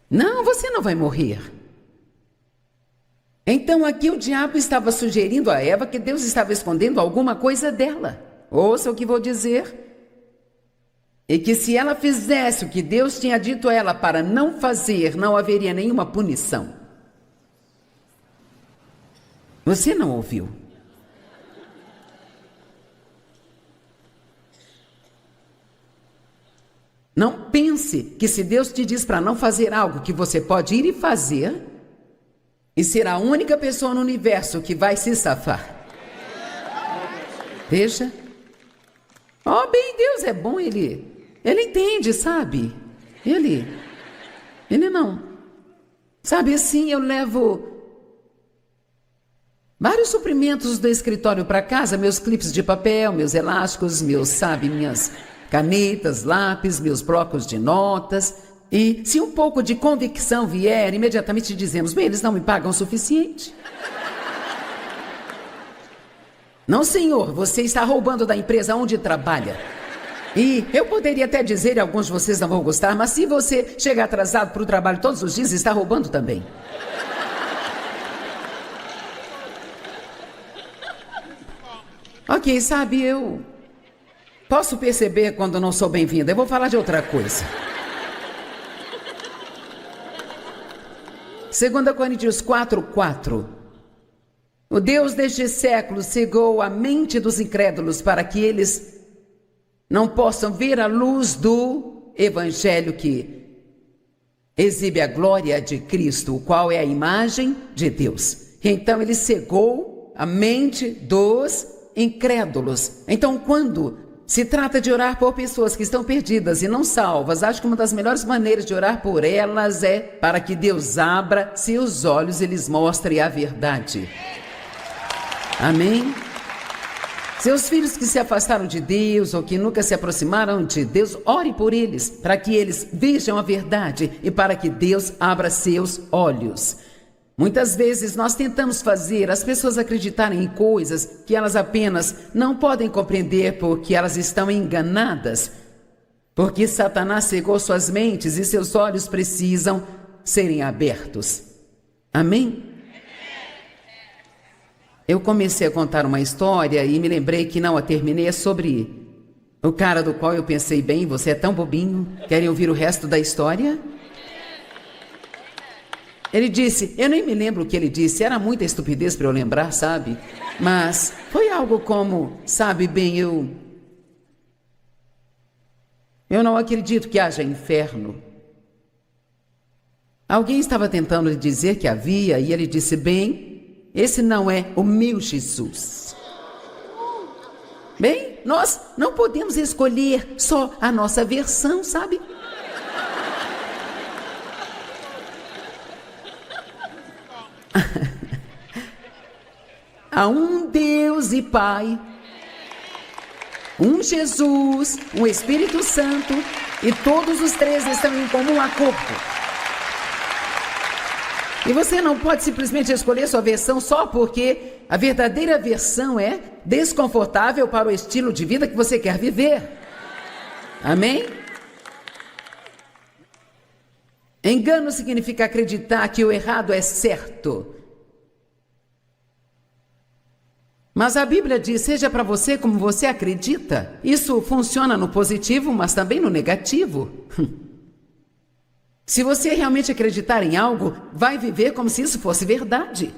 Não, você não vai morrer. Então aqui o diabo estava sugerindo a Eva que Deus estava escondendo alguma coisa dela. Ouça o que vou dizer. E que se ela fizesse o que Deus tinha dito a ela para não fazer, não haveria nenhuma punição. Você não ouviu? Não pense que se Deus te diz para não fazer algo, que você pode ir e fazer e ser a única pessoa no universo que vai se safar. Veja. Oh, bem, Deus é bom, Ele entende, sabe? Ele não. Sabe, assim, eu levo vários suprimentos do escritório para casa, meus clipes de papel, meus elásticos, minhas canetas, lápis, meus blocos de notas. E se um pouco de convicção vier, imediatamente dizemos: bem, eles não me pagam o suficiente. Não, senhor, você está roubando da empresa onde trabalha. E eu poderia até dizer, e alguns de vocês não vão gostar, mas se você chega atrasado para o trabalho todos os dias, está roubando também. Ok, sabe, eu posso perceber quando não sou bem-vinda. Eu vou falar de outra coisa. 2 Coríntios 4:4. O Deus deste século cegou a mente dos incrédulos para que eles não possam ver a luz do Evangelho que exibe a glória de Cristo, o qual é a imagem de Deus. Então ele cegou a mente dos incrédulos. Então, quando se trata de orar por pessoas que estão perdidas e não salvas, acho que uma das melhores maneiras de orar por elas é para que Deus abra seus olhos e lhes mostre a verdade. Amém? Seus filhos que se afastaram de Deus ou que nunca se aproximaram de Deus, ore por eles, para que eles vejam a verdade e para que Deus abra seus olhos. Muitas vezes nós tentamos fazer as pessoas acreditarem em coisas que elas apenas não podem compreender porque elas estão enganadas. Porque Satanás cegou suas mentes e seus olhos precisam serem abertos. Amém? Eu comecei a contar uma história e me lembrei que não a terminei, é sobre o cara do qual eu pensei: bem, você é tão bobinho, querem ouvir o resto da história? Ele disse, eu nem me lembro o que ele disse, era muita estupidez para eu lembrar, sabe? Mas foi algo como, sabe, bem, Eu não acredito que haja inferno. Alguém estava tentando lhe dizer que havia e ele disse, bem, esse não é o meu Jesus. Bem, nós não podemos escolher só a nossa versão, sabe? Há um Deus e Pai, um Jesus, um Espírito Santo, e todos os três estão em comum acordo. E você não pode simplesmente escolher sua versão só porque a verdadeira versão é desconfortável para o estilo de vida que você quer viver. Amém? Engano significa acreditar que o errado é certo. Mas a Bíblia diz, seja para você como você acredita. Isso funciona no positivo, mas também no negativo. Se você realmente acreditar em algo, vai viver como se isso fosse verdade.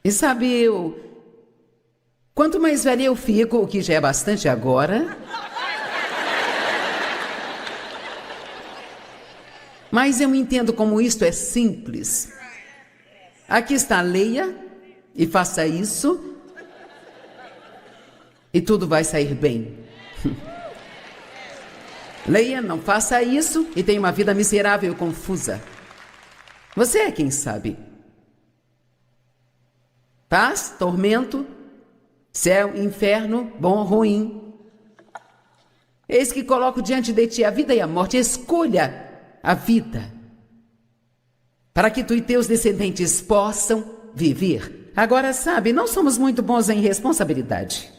E sabe, quanto mais velho eu fico, o que já é bastante agora, mas eu entendo como isto é simples. Aqui está, leia e faça isso, e tudo vai sair bem. Leia, não faça isso, e tenha uma vida miserável e confusa. Você é quem sabe. Paz, tormento, céu, inferno, bom ou ruim. Eis que coloco diante de ti a vida e a morte. Escolha a vida, para que tu e teus descendentes possam viver. Agora, sabe, não somos muito bons em responsabilidade.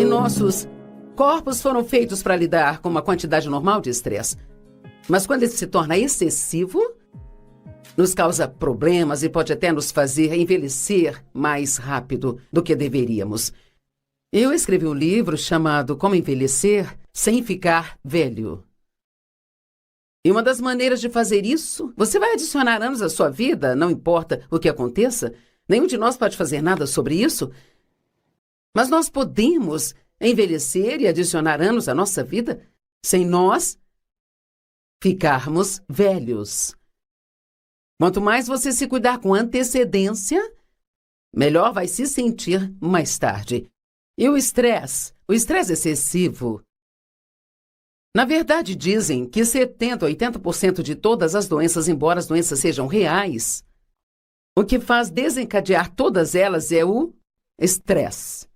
E nossos corpos foram feitos para lidar com uma quantidade normal de estresse. Mas quando ele se torna excessivo, nos causa problemas e pode até nos fazer envelhecer mais rápido do que deveríamos. Eu escrevi um livro chamado Como Envelhecer Sem Ficar Velho. E uma das maneiras de fazer isso, você vai adicionar anos à sua vida, não importa o que aconteça. Nenhum de nós pode fazer nada sobre isso. Mas nós podemos envelhecer e adicionar anos à nossa vida sem nós ficarmos velhos. Quanto mais você se cuidar com antecedência, melhor vai se sentir mais tarde. E o estresse excessivo. Na verdade, dizem que 70% a 80% de todas as doenças, embora as doenças sejam reais, o que faz desencadear todas elas é o estresse.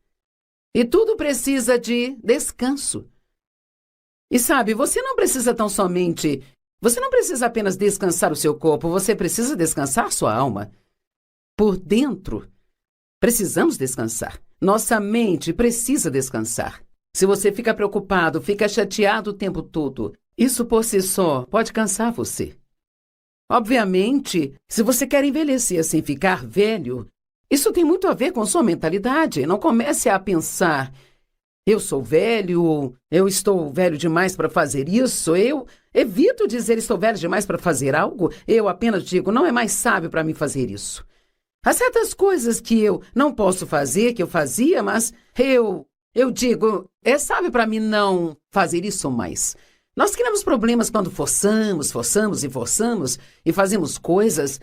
E tudo precisa de descanso. E sabe, você não precisa apenas descansar o seu corpo, você precisa descansar sua alma. Por dentro, precisamos descansar. Nossa mente precisa descansar. Se você fica preocupado, fica chateado o tempo todo, isso por si só pode cansar você. Obviamente, se você quer envelhecer sem ficar velho, isso tem muito a ver com sua mentalidade. Não comece a pensar, eu sou velho, ou eu estou velho demais para fazer isso. Eu evito dizer estou velho demais para fazer algo. Eu apenas digo, não é mais sábio para mim fazer isso. Há certas coisas que eu não posso fazer, que eu fazia, mas eu digo, é sábio para mim não fazer isso mais. Nós criamos problemas quando forçamos e fazemos coisas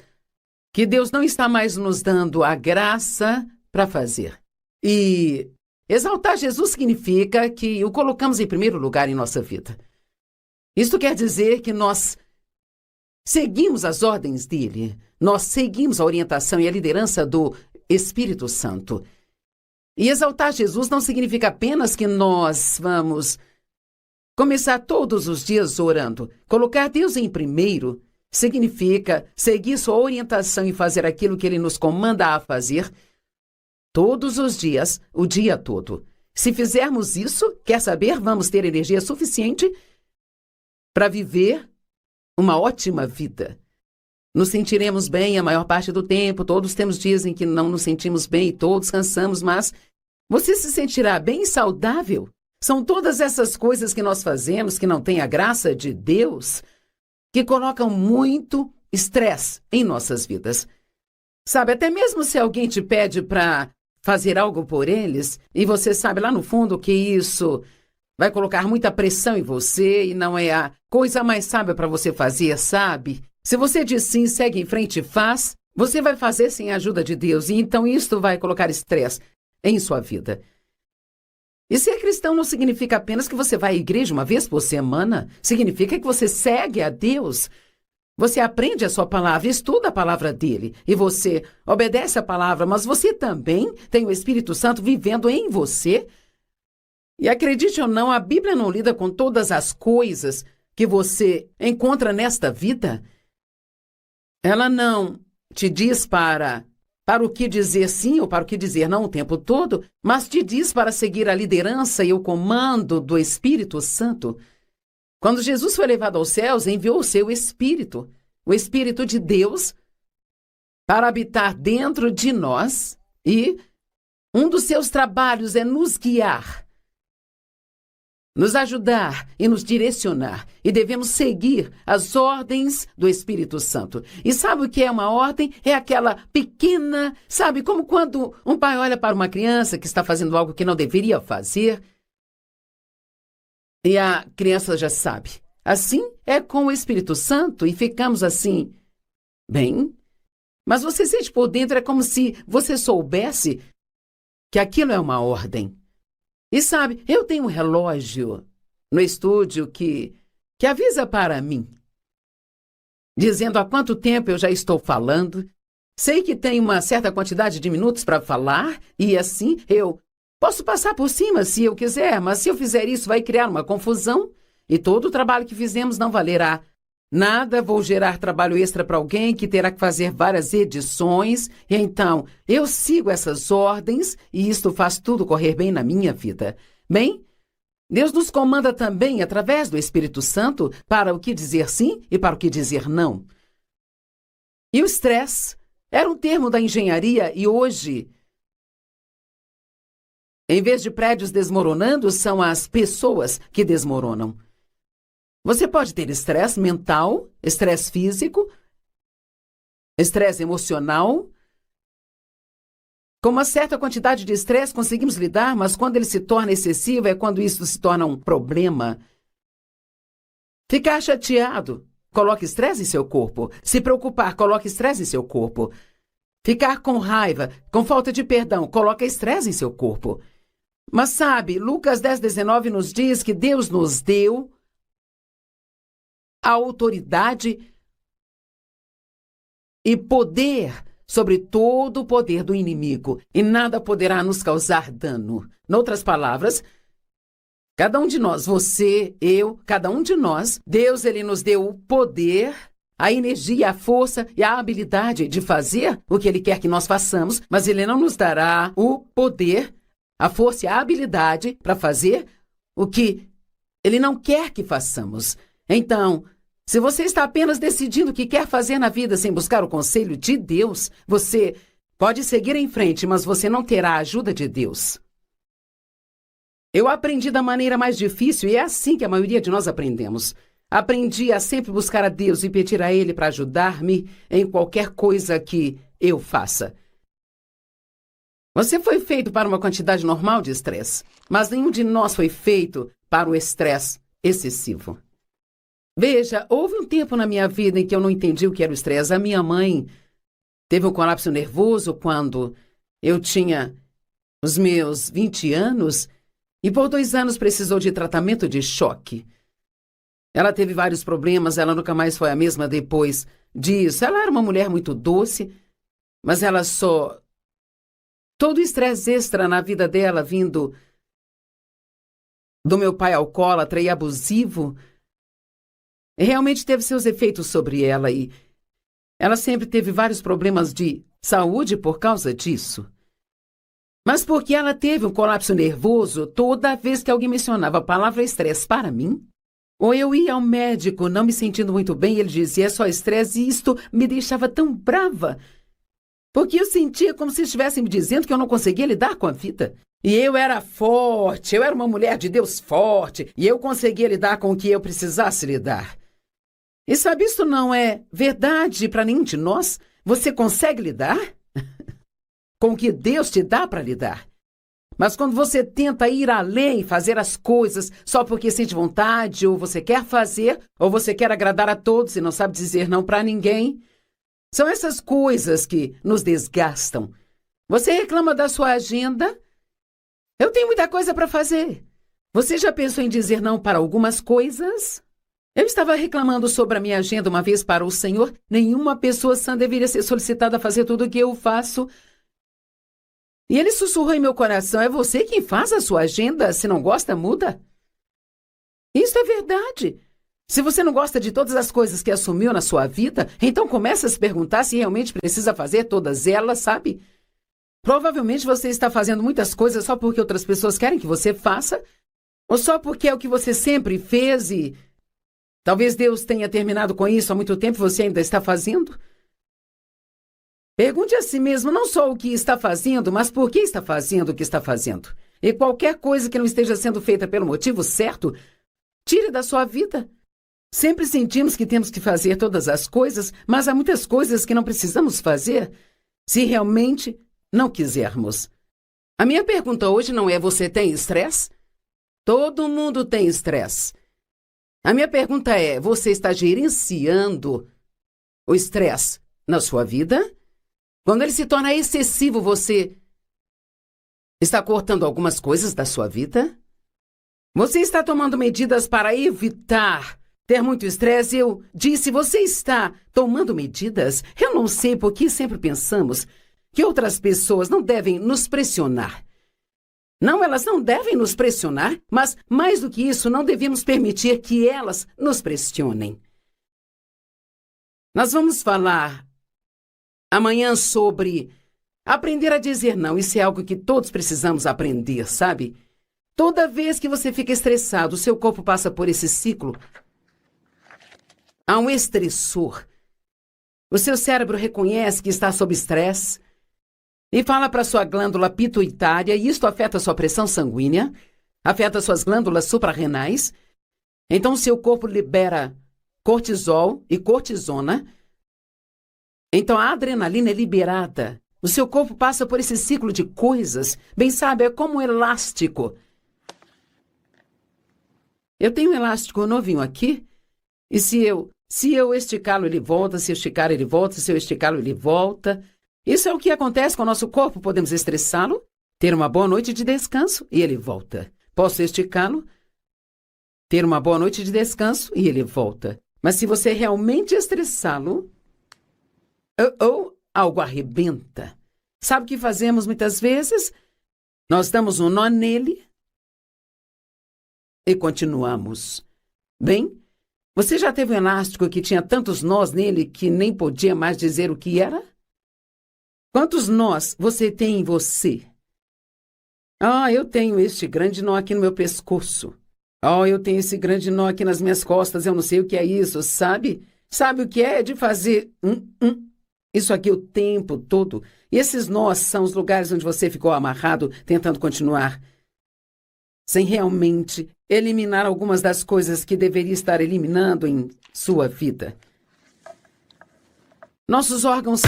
que Deus não está mais nos dando a graça para fazer. E exaltar Jesus significa que o colocamos em primeiro lugar em nossa vida. Isto quer dizer que nós seguimos as ordens dele, nós seguimos a orientação e a liderança do Espírito Santo. E exaltar Jesus não significa apenas que nós vamos começar todos os dias orando. Colocar Deus em primeiro significa seguir sua orientação e fazer aquilo que ele nos comanda a fazer todos os dias, o dia todo. Se fizermos isso, quer saber, vamos ter energia suficiente para viver uma ótima vida. Nos sentiremos bem a maior parte do tempo, todos temos dias em que não nos sentimos bem e todos cansamos, mas você se sentirá bem e saudável. São todas essas coisas que nós fazemos que não têm a graça de Deus, que colocam muito estresse em nossas vidas. Sabe, até mesmo se alguém te pede para fazer algo por eles, e você sabe lá no fundo que isso vai colocar muita pressão em você e não é a coisa mais sábia para você fazer, sabe? Se você diz sim, segue em frente e faz, você vai fazer sem a ajuda de Deus, e então isto vai colocar estresse em sua vida. E ser cristão não significa apenas que você vai à igreja uma vez por semana, significa que você segue a Deus. Você aprende a sua palavra, estuda a palavra dele, e você obedece a palavra, mas você também tem o Espírito Santo vivendo em você. E acredite ou não, a Bíblia não lida com todas as coisas que você encontra nesta vida. Ela não te diz para o que dizer sim ou para o que dizer não o tempo todo, mas te diz para seguir a liderança e o comando do Espírito Santo. Quando Jesus foi levado aos céus, enviou o seu Espírito, o Espírito de Deus, para habitar dentro de nós, e um dos seus trabalhos é nos guiar, nos ajudar e nos direcionar. E devemos seguir as ordens do Espírito Santo. E sabe o que é uma ordem? É aquela pequena, sabe, como quando um pai olha para uma criança que está fazendo algo que não deveria fazer, e a criança já sabe. Assim é com o Espírito Santo e ficamos assim, bem, mas você sente por dentro, é como se você soubesse que aquilo é uma ordem. E sabe, eu tenho um relógio no estúdio que avisa para mim, dizendo há quanto tempo eu já estou falando. Sei que tem uma certa quantidade de minutos para falar, e assim eu posso passar por cima se eu quiser, mas se eu fizer isso vai criar uma confusão, e todo o trabalho que fizemos não valerá nada. Vou gerar trabalho extra para alguém que terá que fazer várias edições. E então, eu sigo essas ordens e isto faz tudo correr bem na minha vida. Bem, Deus nos comanda também através do Espírito Santo para o que dizer sim e para o que dizer não. E o estresse era um termo da engenharia e hoje, em vez de prédios desmoronando, são as pessoas que desmoronam. Você pode ter estresse mental, estresse físico, estresse emocional. Com uma certa quantidade de estresse conseguimos lidar, mas quando ele se torna excessivo é quando isso se torna um problema. Ficar chateado, coloque estresse em seu corpo. Se preocupar, coloque estresse em seu corpo. Ficar com raiva, com falta de perdão, coloque estresse em seu corpo. Mas sabe, Lucas 10:19 nos diz que Deus nos deu a autoridade e poder sobre todo o poder do inimigo, e nada poderá nos causar dano. Noutras palavras, cada um de nós, você, eu, cada um de nós, Deus, ele nos deu o poder, a energia, a força e a habilidade de fazer o que ele quer que nós façamos, mas ele não nos dará o poder, a força e a habilidade para fazer o que ele não quer que façamos. Então, se você está apenas decidindo o que quer fazer na vida sem buscar o conselho de Deus, você pode seguir em frente, mas você não terá a ajuda de Deus. Eu aprendi da maneira mais difícil e é assim que a maioria de nós aprendemos. Aprendi a sempre buscar a Deus e pedir a Ele para ajudar-me em qualquer coisa que eu faça. Você foi feito para uma quantidade normal de estresse, mas nenhum de nós foi feito para o estresse excessivo. Veja, houve um tempo na minha vida em que eu não entendi o que era o estresse. A minha mãe teve um colapso nervoso quando eu tinha os meus 20 anos e por 2 anos precisou de tratamento de choque. Ela teve vários problemas, ela nunca mais foi a mesma depois disso. Ela era uma mulher muito doce, mas ela só... Todo o estresse extra na vida dela vindo do meu pai alcoólatra e abusivo realmente teve seus efeitos sobre ela e ela sempre teve vários problemas de saúde por causa disso. Mas porque ela teve um colapso nervoso, toda vez que alguém mencionava a palavra estresse para mim, ou eu ia ao médico não me sentindo muito bem, ele dizia, é só estresse, e isto me deixava tão brava, porque eu sentia como se estivessem me dizendo que eu não conseguia lidar com a vida. E eu era forte, eu era uma mulher de Deus forte, e eu conseguia lidar com o que eu precisasse lidar. E sabe, isso não é verdade para nenhum de nós? Você consegue lidar com o que Deus te dá para lidar. Mas quando você tenta ir além, fazer as coisas só porque sente vontade, ou você quer fazer, ou você quer agradar a todos e não sabe dizer não para ninguém, são essas coisas que nos desgastam. Você reclama da sua agenda? Eu tenho muita coisa para fazer. Você já pensou em dizer não para algumas coisas? Eu estava reclamando sobre a minha agenda uma vez para o Senhor. Nenhuma pessoa sã deveria ser solicitada a fazer tudo o que eu faço. E ele sussurrou em meu coração, é você quem faz a sua agenda? Se não gosta, muda. Isso é verdade. Se você não gosta de todas as coisas que assumiu na sua vida, então comece a se perguntar se realmente precisa fazer todas elas, sabe? Provavelmente você está fazendo muitas coisas só porque outras pessoas querem que você faça, ou só porque é o que você sempre fez e talvez Deus tenha terminado com isso há muito tempo e você ainda está fazendo. Pergunte a si mesmo não só o que está fazendo, mas por que está fazendo o que está fazendo. E qualquer coisa que não esteja sendo feita pelo motivo certo, tire da sua vida. Sempre sentimos que temos que fazer todas as coisas, mas há muitas coisas que não precisamos fazer se realmente não quisermos. A minha pergunta hoje não é você tem estresse? Todo mundo tem estresse. A minha pergunta é, você está gerenciando o estresse na sua vida? Quando ele se torna excessivo, você está cortando algumas coisas da sua vida? Você está tomando medidas para evitar ter muito estresse? Eu disse, você está tomando medidas? Eu não sei por que sempre pensamos que outras pessoas não devem nos pressionar. Não, elas não devem nos pressionar, mas mais do que isso, não devemos permitir que elas nos pressionem. Nós vamos falar amanhã sobre aprender a dizer não. Isso é algo que todos precisamos aprender, sabe? Toda vez que você fica estressado, o seu corpo passa por esse ciclo. Há um estressor. O seu cérebro reconhece que está sob estresse e fala para sua glândula pituitária, e isto afeta sua pressão sanguínea, afeta suas glândulas suprarrenais. Então, o seu corpo libera cortisol e cortisona. Então, a adrenalina é liberada. O seu corpo passa por esse ciclo de coisas. Bem sabe, é como um elástico. Eu tenho um elástico novinho aqui, e se eu esticá-lo, ele volta, se eu esticar, ele volta, se eu esticá-lo, ele volta. Isso é o que acontece com o nosso corpo. Podemos estressá-lo, ter uma boa noite de descanso, e ele volta. Posso esticá-lo, ter uma boa noite de descanso, e ele volta. Mas se você realmente estressá-lo, algo arrebenta. Sabe o que fazemos muitas vezes? Nós damos um nó nele e continuamos. Bem, você já teve um elástico que tinha tantos nós nele que nem podia mais dizer o que era? Quantos nós você tem em você? Eu tenho este grande nó aqui no meu pescoço. Eu tenho esse grande nó aqui nas minhas costas, eu não sei o que é isso, sabe? Sabe o que é de fazer isso aqui o tempo todo? E esses nós são os lugares onde você ficou amarrado, tentando continuar, sem realmente eliminar algumas das coisas que deveria estar eliminando em sua vida. Nossos órgãos...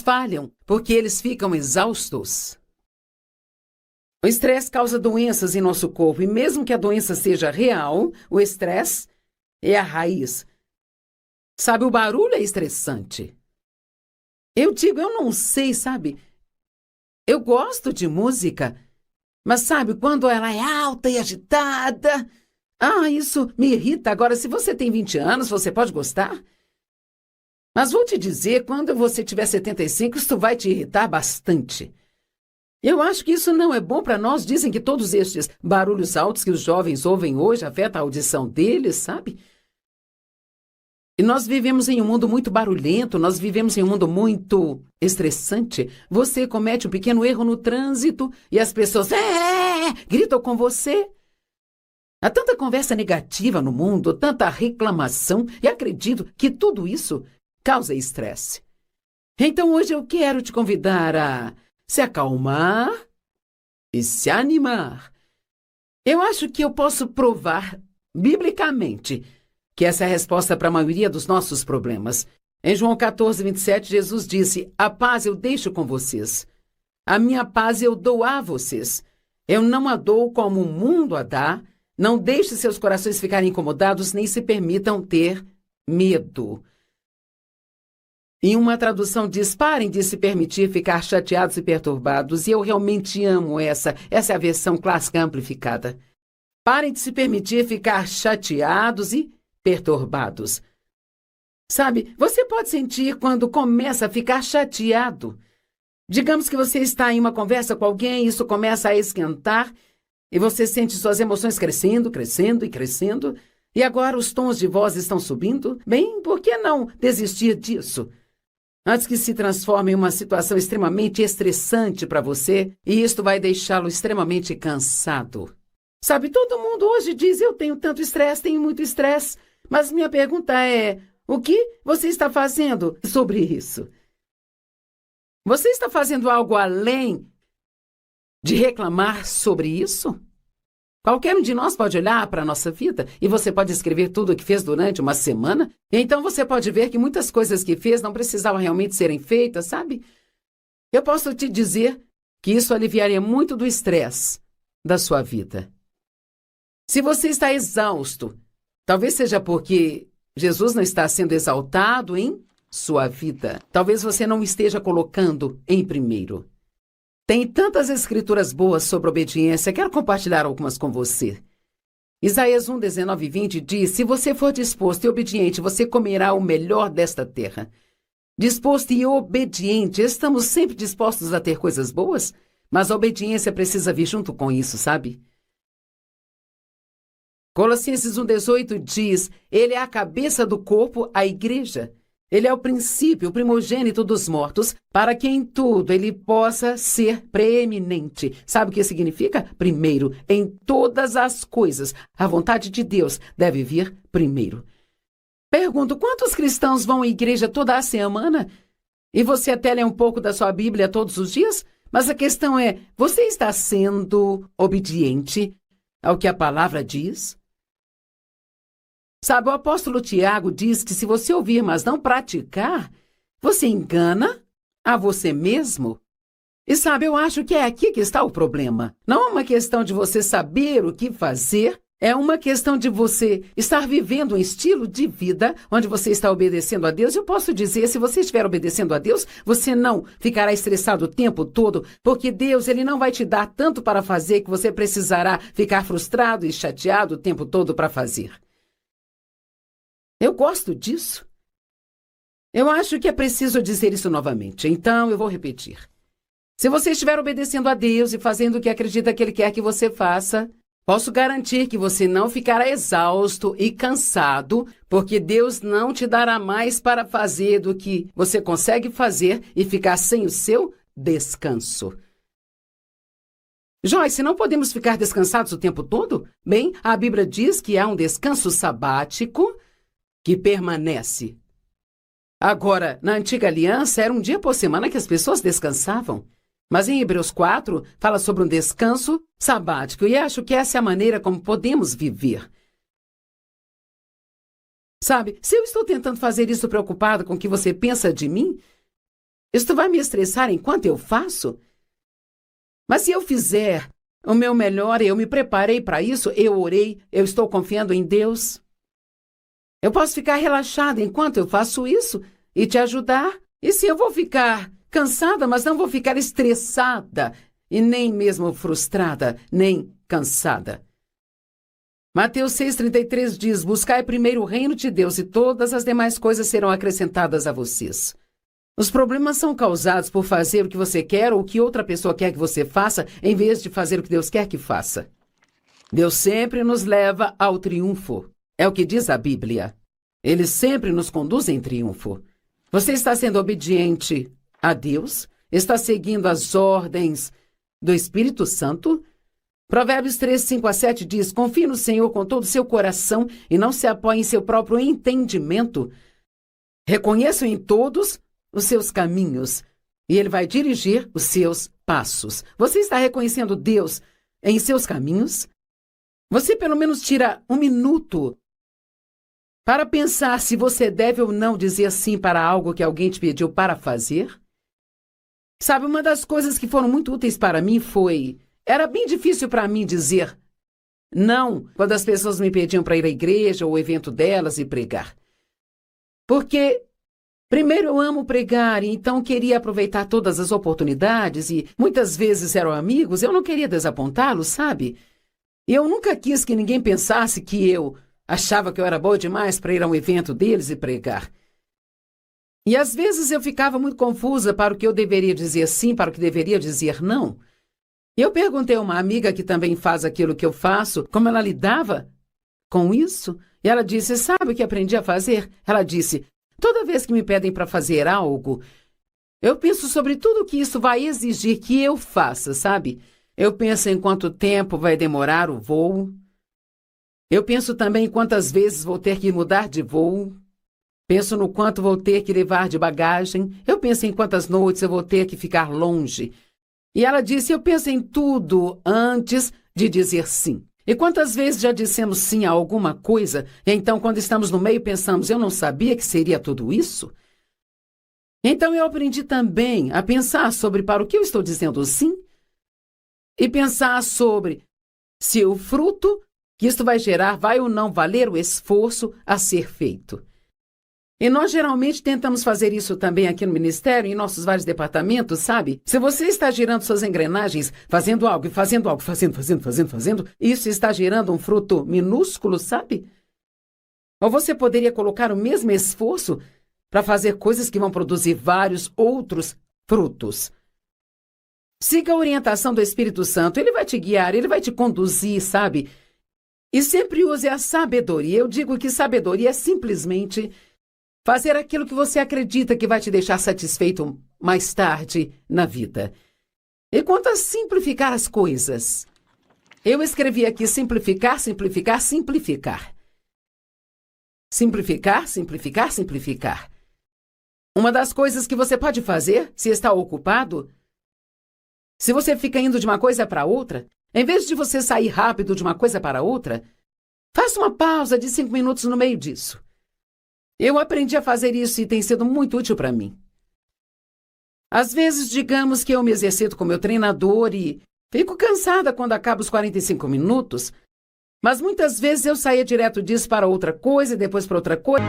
falham porque eles ficam exaustos. O estresse causa doenças em nosso corpo, e mesmo que a doença seja real, o estresse é a raiz. Sabe, o barulho é estressante. Eu não sei, sabe? Eu gosto de música, mas sabe, quando ela é alta e agitada... isso me irrita. Agora, se você tem 20 anos, você pode gostar. Mas vou te dizer, quando você tiver 75, isso vai te irritar bastante. Eu acho que isso não é bom para nós. Dizem que todos estes barulhos altos que os jovens ouvem hoje afetam a audição deles, sabe? E nós vivemos em um mundo muito barulhento, nós vivemos em um mundo muito estressante. Você comete um pequeno erro no trânsito e as pessoas gritam com você. Há tanta conversa negativa no mundo, tanta reclamação, e acredito que tudo isso causa estresse. Então hoje eu quero te convidar a se acalmar e se animar. Eu acho que eu posso provar biblicamente que essa é a resposta para a maioria dos nossos problemas. Em João 14, 27, Jesus disse: "A paz eu deixo com vocês. A minha paz eu dou a vocês. Eu não a dou como o mundo a dá. Não deixe seus corações ficarem incomodados, nem se permitam ter medo." Em uma tradução diz: "Parem de se permitir ficar chateados e perturbados." E eu realmente amo essa é a versão clássica amplificada. Parem de se permitir ficar chateados e perturbados. Sabe, você pode sentir quando começa a ficar chateado. Digamos que você está em uma conversa com alguém, isso começa a esquentar, E você sente suas emoções crescendo, crescendo e crescendo. E agora os tons de voz estão subindo? Bem, por que não desistir disso? Antes que se transforme em uma situação extremamente estressante para você, e isto vai deixá-lo extremamente cansado. Sabe, todo mundo hoje diz, eu tenho tanto estresse, tenho muito estresse. Mas minha pergunta é, o que você está fazendo sobre isso? Você está fazendo algo além de reclamar sobre isso? Qualquer um de nós pode olhar para a nossa vida e você pode escrever tudo o que fez durante uma semana. E então você pode ver que muitas coisas que fez não precisavam realmente serem feitas, sabe? Eu posso te dizer que isso aliviaria muito do estresse da sua vida. Se você está exausto, talvez seja porque Jesus não está sendo exaltado em sua vida. Talvez você não esteja colocando em primeiro. Tem tantas escrituras boas sobre obediência, quero compartilhar algumas com você. Isaías 1, 19 e 20 diz, se você for disposto e obediente, você comerá o melhor desta terra. Disposto e obediente, estamos sempre dispostos a ter coisas boas, mas a obediência precisa vir junto com isso, sabe? Colossenses 1, 18 diz, ele é a cabeça do corpo, a igreja. Ele é o princípio, o primogênito dos mortos, para que em tudo ele possa ser preeminente. Sabe o que significa? Primeiro, em todas as coisas. A vontade de Deus deve vir primeiro. Pergunto, quantos cristãos vão à igreja toda a semana? E você até lê um pouco da sua Bíblia todos os dias? Mas a questão é, você está sendo obediente ao que a palavra diz? Sabe, o apóstolo Tiago diz que se você ouvir, mas não praticar, você engana a você mesmo. E sabe, eu acho que é aqui que está o problema. Não é uma questão de você saber o que fazer, é uma questão de você estar vivendo um estilo de vida onde você está obedecendo a Deus. Eu posso dizer, se você estiver obedecendo a Deus, você não ficará estressado o tempo todo, porque Deus ele não vai te dar tanto para fazer que você precisará ficar frustrado e chateado o tempo todo para fazer. Eu gosto disso. Eu acho que é preciso dizer isso novamente, então eu vou repetir. Se você estiver obedecendo a Deus e fazendo o que acredita que Ele quer que você faça, posso garantir que você não ficará exausto e cansado, porque Deus não te dará mais para fazer do que você consegue fazer e ficar sem o seu descanso. Joyce, não podemos ficar descansados o tempo todo? Bem, a Bíblia diz que há um descanso sabático que permanece. Agora, na antiga aliança, era um dia por semana que as pessoas descansavam. Mas em Hebreus 4, fala sobre um descanso sabático, e acho que essa é a maneira como podemos viver. Sabe, se eu estou tentando fazer isso preocupado com o que você pensa de mim, isto vai me estressar enquanto eu faço? Mas se eu fizer o meu melhor, eu me preparei para isso, eu orei, eu estou confiando em Deus, eu posso ficar relaxada enquanto eu faço isso e te ajudar. E se eu vou ficar cansada, mas não vou ficar estressada e nem mesmo frustrada, nem cansada. Mateus 6,33 diz, buscai primeiro o reino de Deus e todas as demais coisas serão acrescentadas a vocês. Os problemas são causados por fazer o que você quer ou o que outra pessoa quer que você faça, em vez de fazer o que Deus quer que faça. Deus sempre nos leva ao triunfo. É o que diz a Bíblia. Ele sempre nos conduz em triunfo. Você está sendo obediente a Deus? Está seguindo as ordens do Espírito Santo? Provérbios 3, 5 a 7 diz, confie no Senhor com todo o seu coração e não se apoie em seu próprio entendimento. Reconheça em todos os seus caminhos e Ele vai dirigir os seus passos. Você está reconhecendo Deus em seus caminhos? Você pelo menos tira um minuto para pensar se você deve ou não dizer sim para algo que alguém te pediu para fazer? Sabe, uma das coisas que foram muito úteis para mim foi... Era bem difícil para mim dizer não quando as pessoas me pediam para ir à igreja ou ao evento delas e pregar. Porque, primeiro, eu amo pregar e então queria aproveitar todas as oportunidades e muitas vezes eram amigos, eu não queria desapontá-los, sabe? E eu nunca quis que ninguém pensasse que eu achava que eu era boa demais para ir a um evento deles e pregar. E às vezes eu ficava muito confusa para o que eu deveria dizer sim, para o que deveria dizer não. E eu perguntei a uma amiga que também faz aquilo que eu faço, como ela lidava com isso. E ela disse, sabe o que aprendi a fazer? Ela disse, toda vez que me pedem para fazer algo, eu penso sobre tudo que isso vai exigir que eu faça, sabe? Eu penso em quanto tempo vai demorar o voo. Eu penso também em quantas vezes vou ter que mudar de voo. Penso no quanto vou ter que levar de bagagem. Eu penso em quantas noites eu vou ter que ficar longe. E ela disse, eu penso em tudo antes de dizer sim. E quantas vezes já dissemos sim a alguma coisa, e então quando estamos no meio pensamos, eu não sabia que seria tudo isso? Então eu aprendi também a pensar sobre para o que eu estou dizendo sim, e pensar sobre se o fruto que isto vai gerar vai ou não valer o esforço a ser feito. E nós geralmente tentamos fazer isso também aqui no Ministério, em nossos vários departamentos, sabe? Se você está girando suas engrenagens, fazendo algo, fazendo, isso está gerando um fruto minúsculo, sabe? Ou você poderia colocar o mesmo esforço para fazer coisas que vão produzir vários outros frutos. Siga a orientação do Espírito Santo, ele vai te guiar, ele vai te conduzir, sabe? E sempre use a sabedoria. Eu digo que sabedoria é simplesmente fazer aquilo que você acredita que vai te deixar satisfeito mais tarde na vida. E quanto a simplificar as coisas, eu escrevi aqui simplificar, simplificar, simplificar. Simplificar, simplificar, simplificar. Uma das coisas que você pode fazer, se está ocupado, se você fica indo de uma coisa para outra, em vez de você sair rápido de uma coisa para outra, faça uma pausa de 5 minutos no meio disso. Eu aprendi a fazer isso e tem sido muito útil para mim. Às vezes, digamos que eu me exercito com meu treinador e fico cansada quando acabo os 45 minutos, mas muitas vezes eu saía direto disso para outra coisa e depois para outra coisa.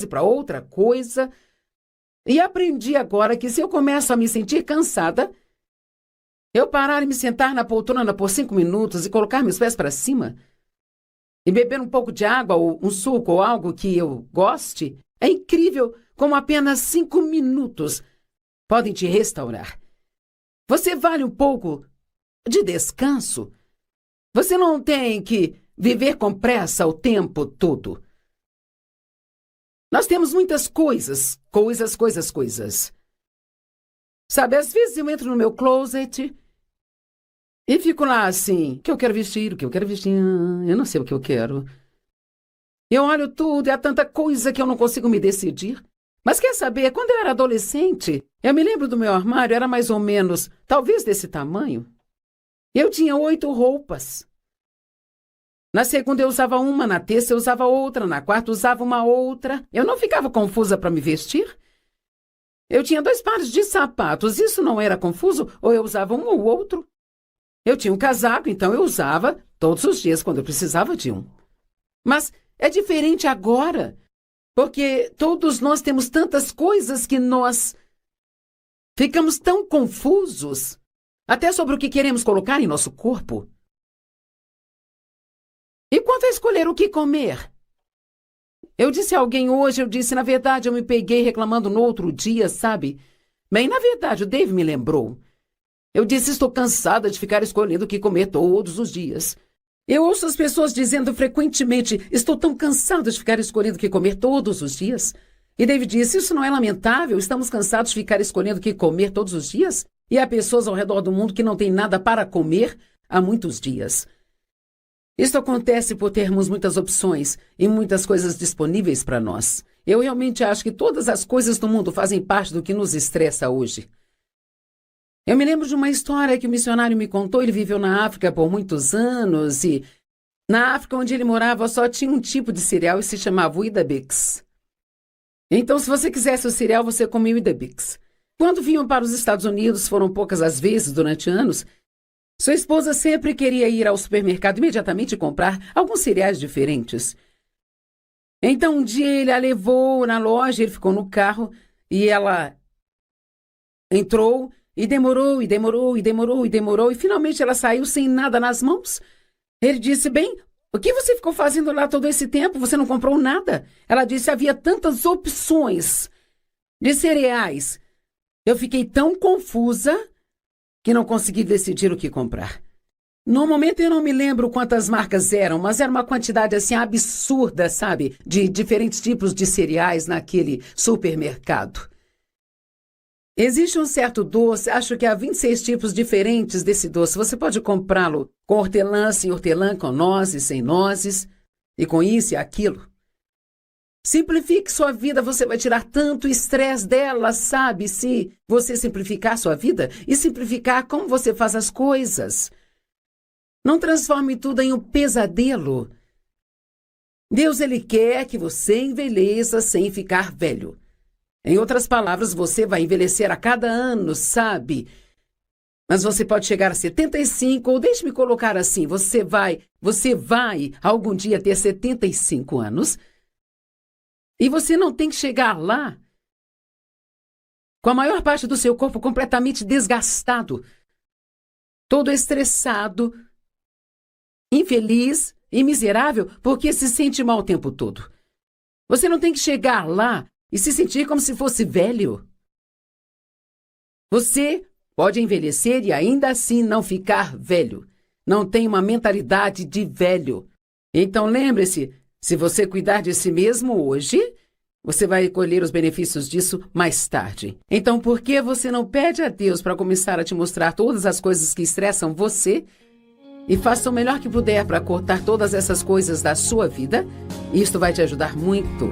Para outra coisa, e aprendi agora que se eu começo a me sentir cansada, eu parar e me sentar na poltrona por 5 minutos e colocar meus pés para cima e beber um pouco de água ou um suco ou algo que eu goste, é incrível como apenas 5 minutos podem te restaurar. Você vale um pouco de descanso. Você não tem que viver com pressa o tempo todo. Nós temos muitas coisas. Sabe, às vezes eu entro no meu closet e fico lá assim, o que eu quero vestir, eu não sei o que eu quero. Eu olho tudo e há tanta coisa que eu não consigo me decidir. Mas quer saber, quando eu era adolescente, eu me lembro do meu armário, era mais ou menos, talvez desse tamanho. Eu tinha 8 roupas. Na segunda eu usava uma, na terça eu usava outra, na quarta usava uma outra. Eu não ficava confusa para me vestir. Eu tinha 2 pares de sapatos, isso não era confuso? Ou eu usava um ou outro? Eu tinha um casaco, então eu usava todos os dias quando eu precisava de um. Mas é diferente agora, porque todos nós temos tantas coisas que nós ficamos tão confusos. Até sobre o que queremos colocar em nosso corpo. E quanto a escolher o que comer? Eu disse a alguém hoje, na verdade, eu me peguei reclamando no outro dia, sabe? Bem, na verdade, o Dave me lembrou. Eu disse, estou cansada de ficar escolhendo o que comer todos os dias. Eu ouço as pessoas dizendo frequentemente, estou tão cansada de ficar escolhendo o que comer todos os dias. E Dave disse, isso não é lamentável? Estamos cansados de ficar escolhendo o que comer todos os dias? E há pessoas ao redor do mundo que não têm nada para comer há muitos dias. Isso acontece por termos muitas opções e muitas coisas disponíveis para nós. Eu realmente acho que todas as coisas do mundo fazem parte do que nos estressa hoje. Eu me lembro de uma história que o missionário me contou. Ele viveu na África por muitos anos e na África onde ele morava só tinha um tipo de cereal e se chamava Weetabix. Então, se você quisesse o cereal, você comia Weetabix. Quando vinham para os Estados Unidos, foram poucas as vezes durante anos, sua esposa sempre queria ir ao supermercado imediatamente e comprar alguns cereais diferentes. Então, um dia ele a levou na loja, ele ficou no carro e ela entrou e demorou, e finalmente ela saiu sem nada nas mãos. Ele disse, bem, o que você ficou fazendo lá todo esse tempo? Você não comprou nada? Ela disse, havia tantas opções de cereais. Eu fiquei tão confusa que não consegui decidir o que comprar. No momento eu não me lembro quantas marcas eram, mas era uma quantidade assim absurda, sabe? De diferentes tipos de cereais naquele supermercado. Existe um certo doce, acho que há 26 tipos diferentes desse doce. Você pode comprá-lo com hortelã, sem hortelã, com nozes, sem nozes, e com isso e aquilo. Simplifique sua vida, você vai tirar tanto estresse dela, sabe? Se você simplificar sua vida e simplificar como você faz as coisas. Não transforme tudo em um pesadelo. Deus, Ele quer que você envelheça sem ficar velho. Em outras palavras, você vai envelhecer a cada ano, sabe? Mas você pode chegar a 75, ou deixe-me colocar assim, você vai algum dia ter 75 anos, e você não tem que chegar lá com a maior parte do seu corpo completamente desgastado, todo estressado, infeliz e miserável, porque se sente mal o tempo todo. Você não tem que chegar lá e se sentir como se fosse velho. Você pode envelhecer e ainda assim não ficar velho. Não tem uma mentalidade de velho. Então lembre-se, se você cuidar de si mesmo hoje, você vai colher os benefícios disso mais tarde. Então por que você não pede a Deus para começar a te mostrar todas as coisas que estressam você e faça o melhor que puder para cortar todas essas coisas da sua vida? Isto vai te ajudar muito.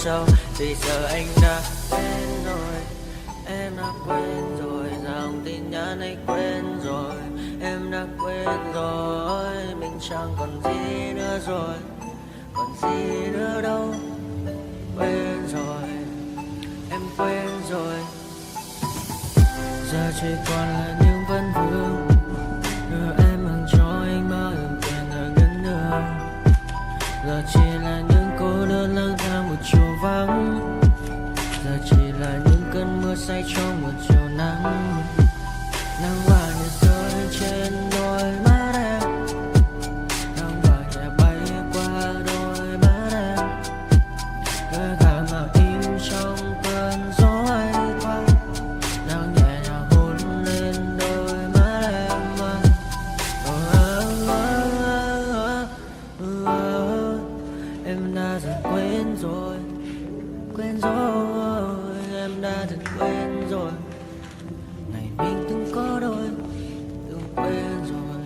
sâu. Vì giờ anh đã quên rồi, em đã quên rồi, dòng tin nhắn anh quên rồi, em đã quên rồi, mình chẳng còn gì nữa rồi, còn gì nữa đâu. Quên rồi, em quên rồi. Giờ chỉ còn là những vấn vương, em mang cho anh bao ước quyền ở gần nữa. Giờ chỉ là những cô đơn lang thang một chiều vắng, giờ chỉ là những cơn mưa say trong một chiều nắng. Nắng vàng nhẹ rơi trên đôi mắt em, nắng vàng nhẹ bay qua đôi mắt em, hơi thở mà im trong cơn gió hay qua. Nắng nhẹ nhàng hôn lên đôi mắt em. Em đã dần quên rồi, quên rồi, em đã dần quên rồi. Ngày mình từng có đôi, từng quên rồi.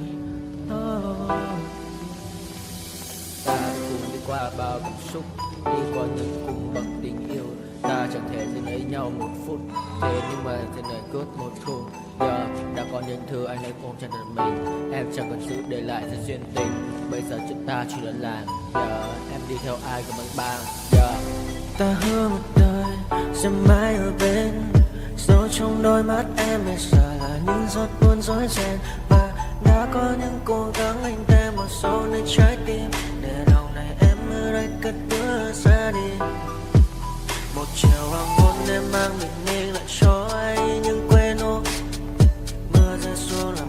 Ta cùng đi qua bao cảm xúc, đi qua những cung bậc tình yêu. Ta chẳng thể giữ lấy nhau một phút, thế nhưng mà thế này cướp một thu. Giờ đã có những thứ anh ấy ôm trong đời mình, em chẳng cần sự để lại sự duyên tình. Bây giờ chúng ta chỉ đơn làng, giờ em đi theo ai của mình bang. Giờ ta hứa một đời sẽ mãi ở bên, dấu trong đôi mắt em bây giờ là những giọt buồn rối ren. Và đã có những cố gắng anh thêm một sâu nơi trái tim, để lòng này em ở đây cất bước ra đi. Một chiều hoàng hôn em mang bình yên lại cho anh những quên ô, mưa rơi xuống làm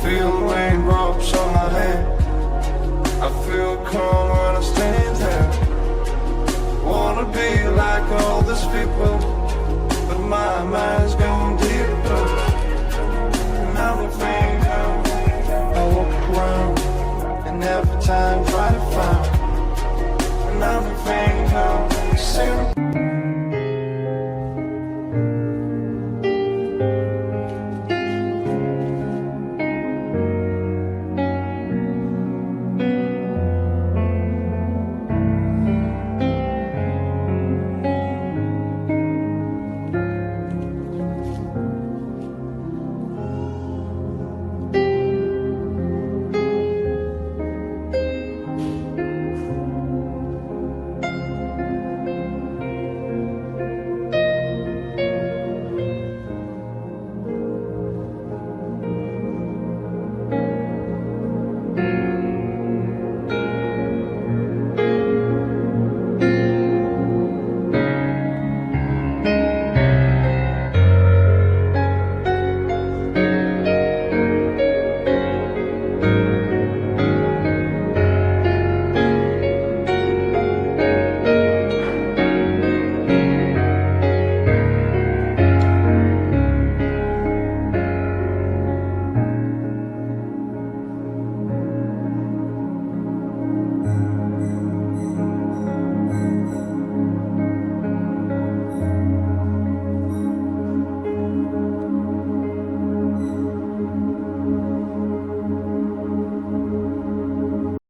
feel raindrops on my head. I feel calm when I stand there. Wanna be like all these people, but my mind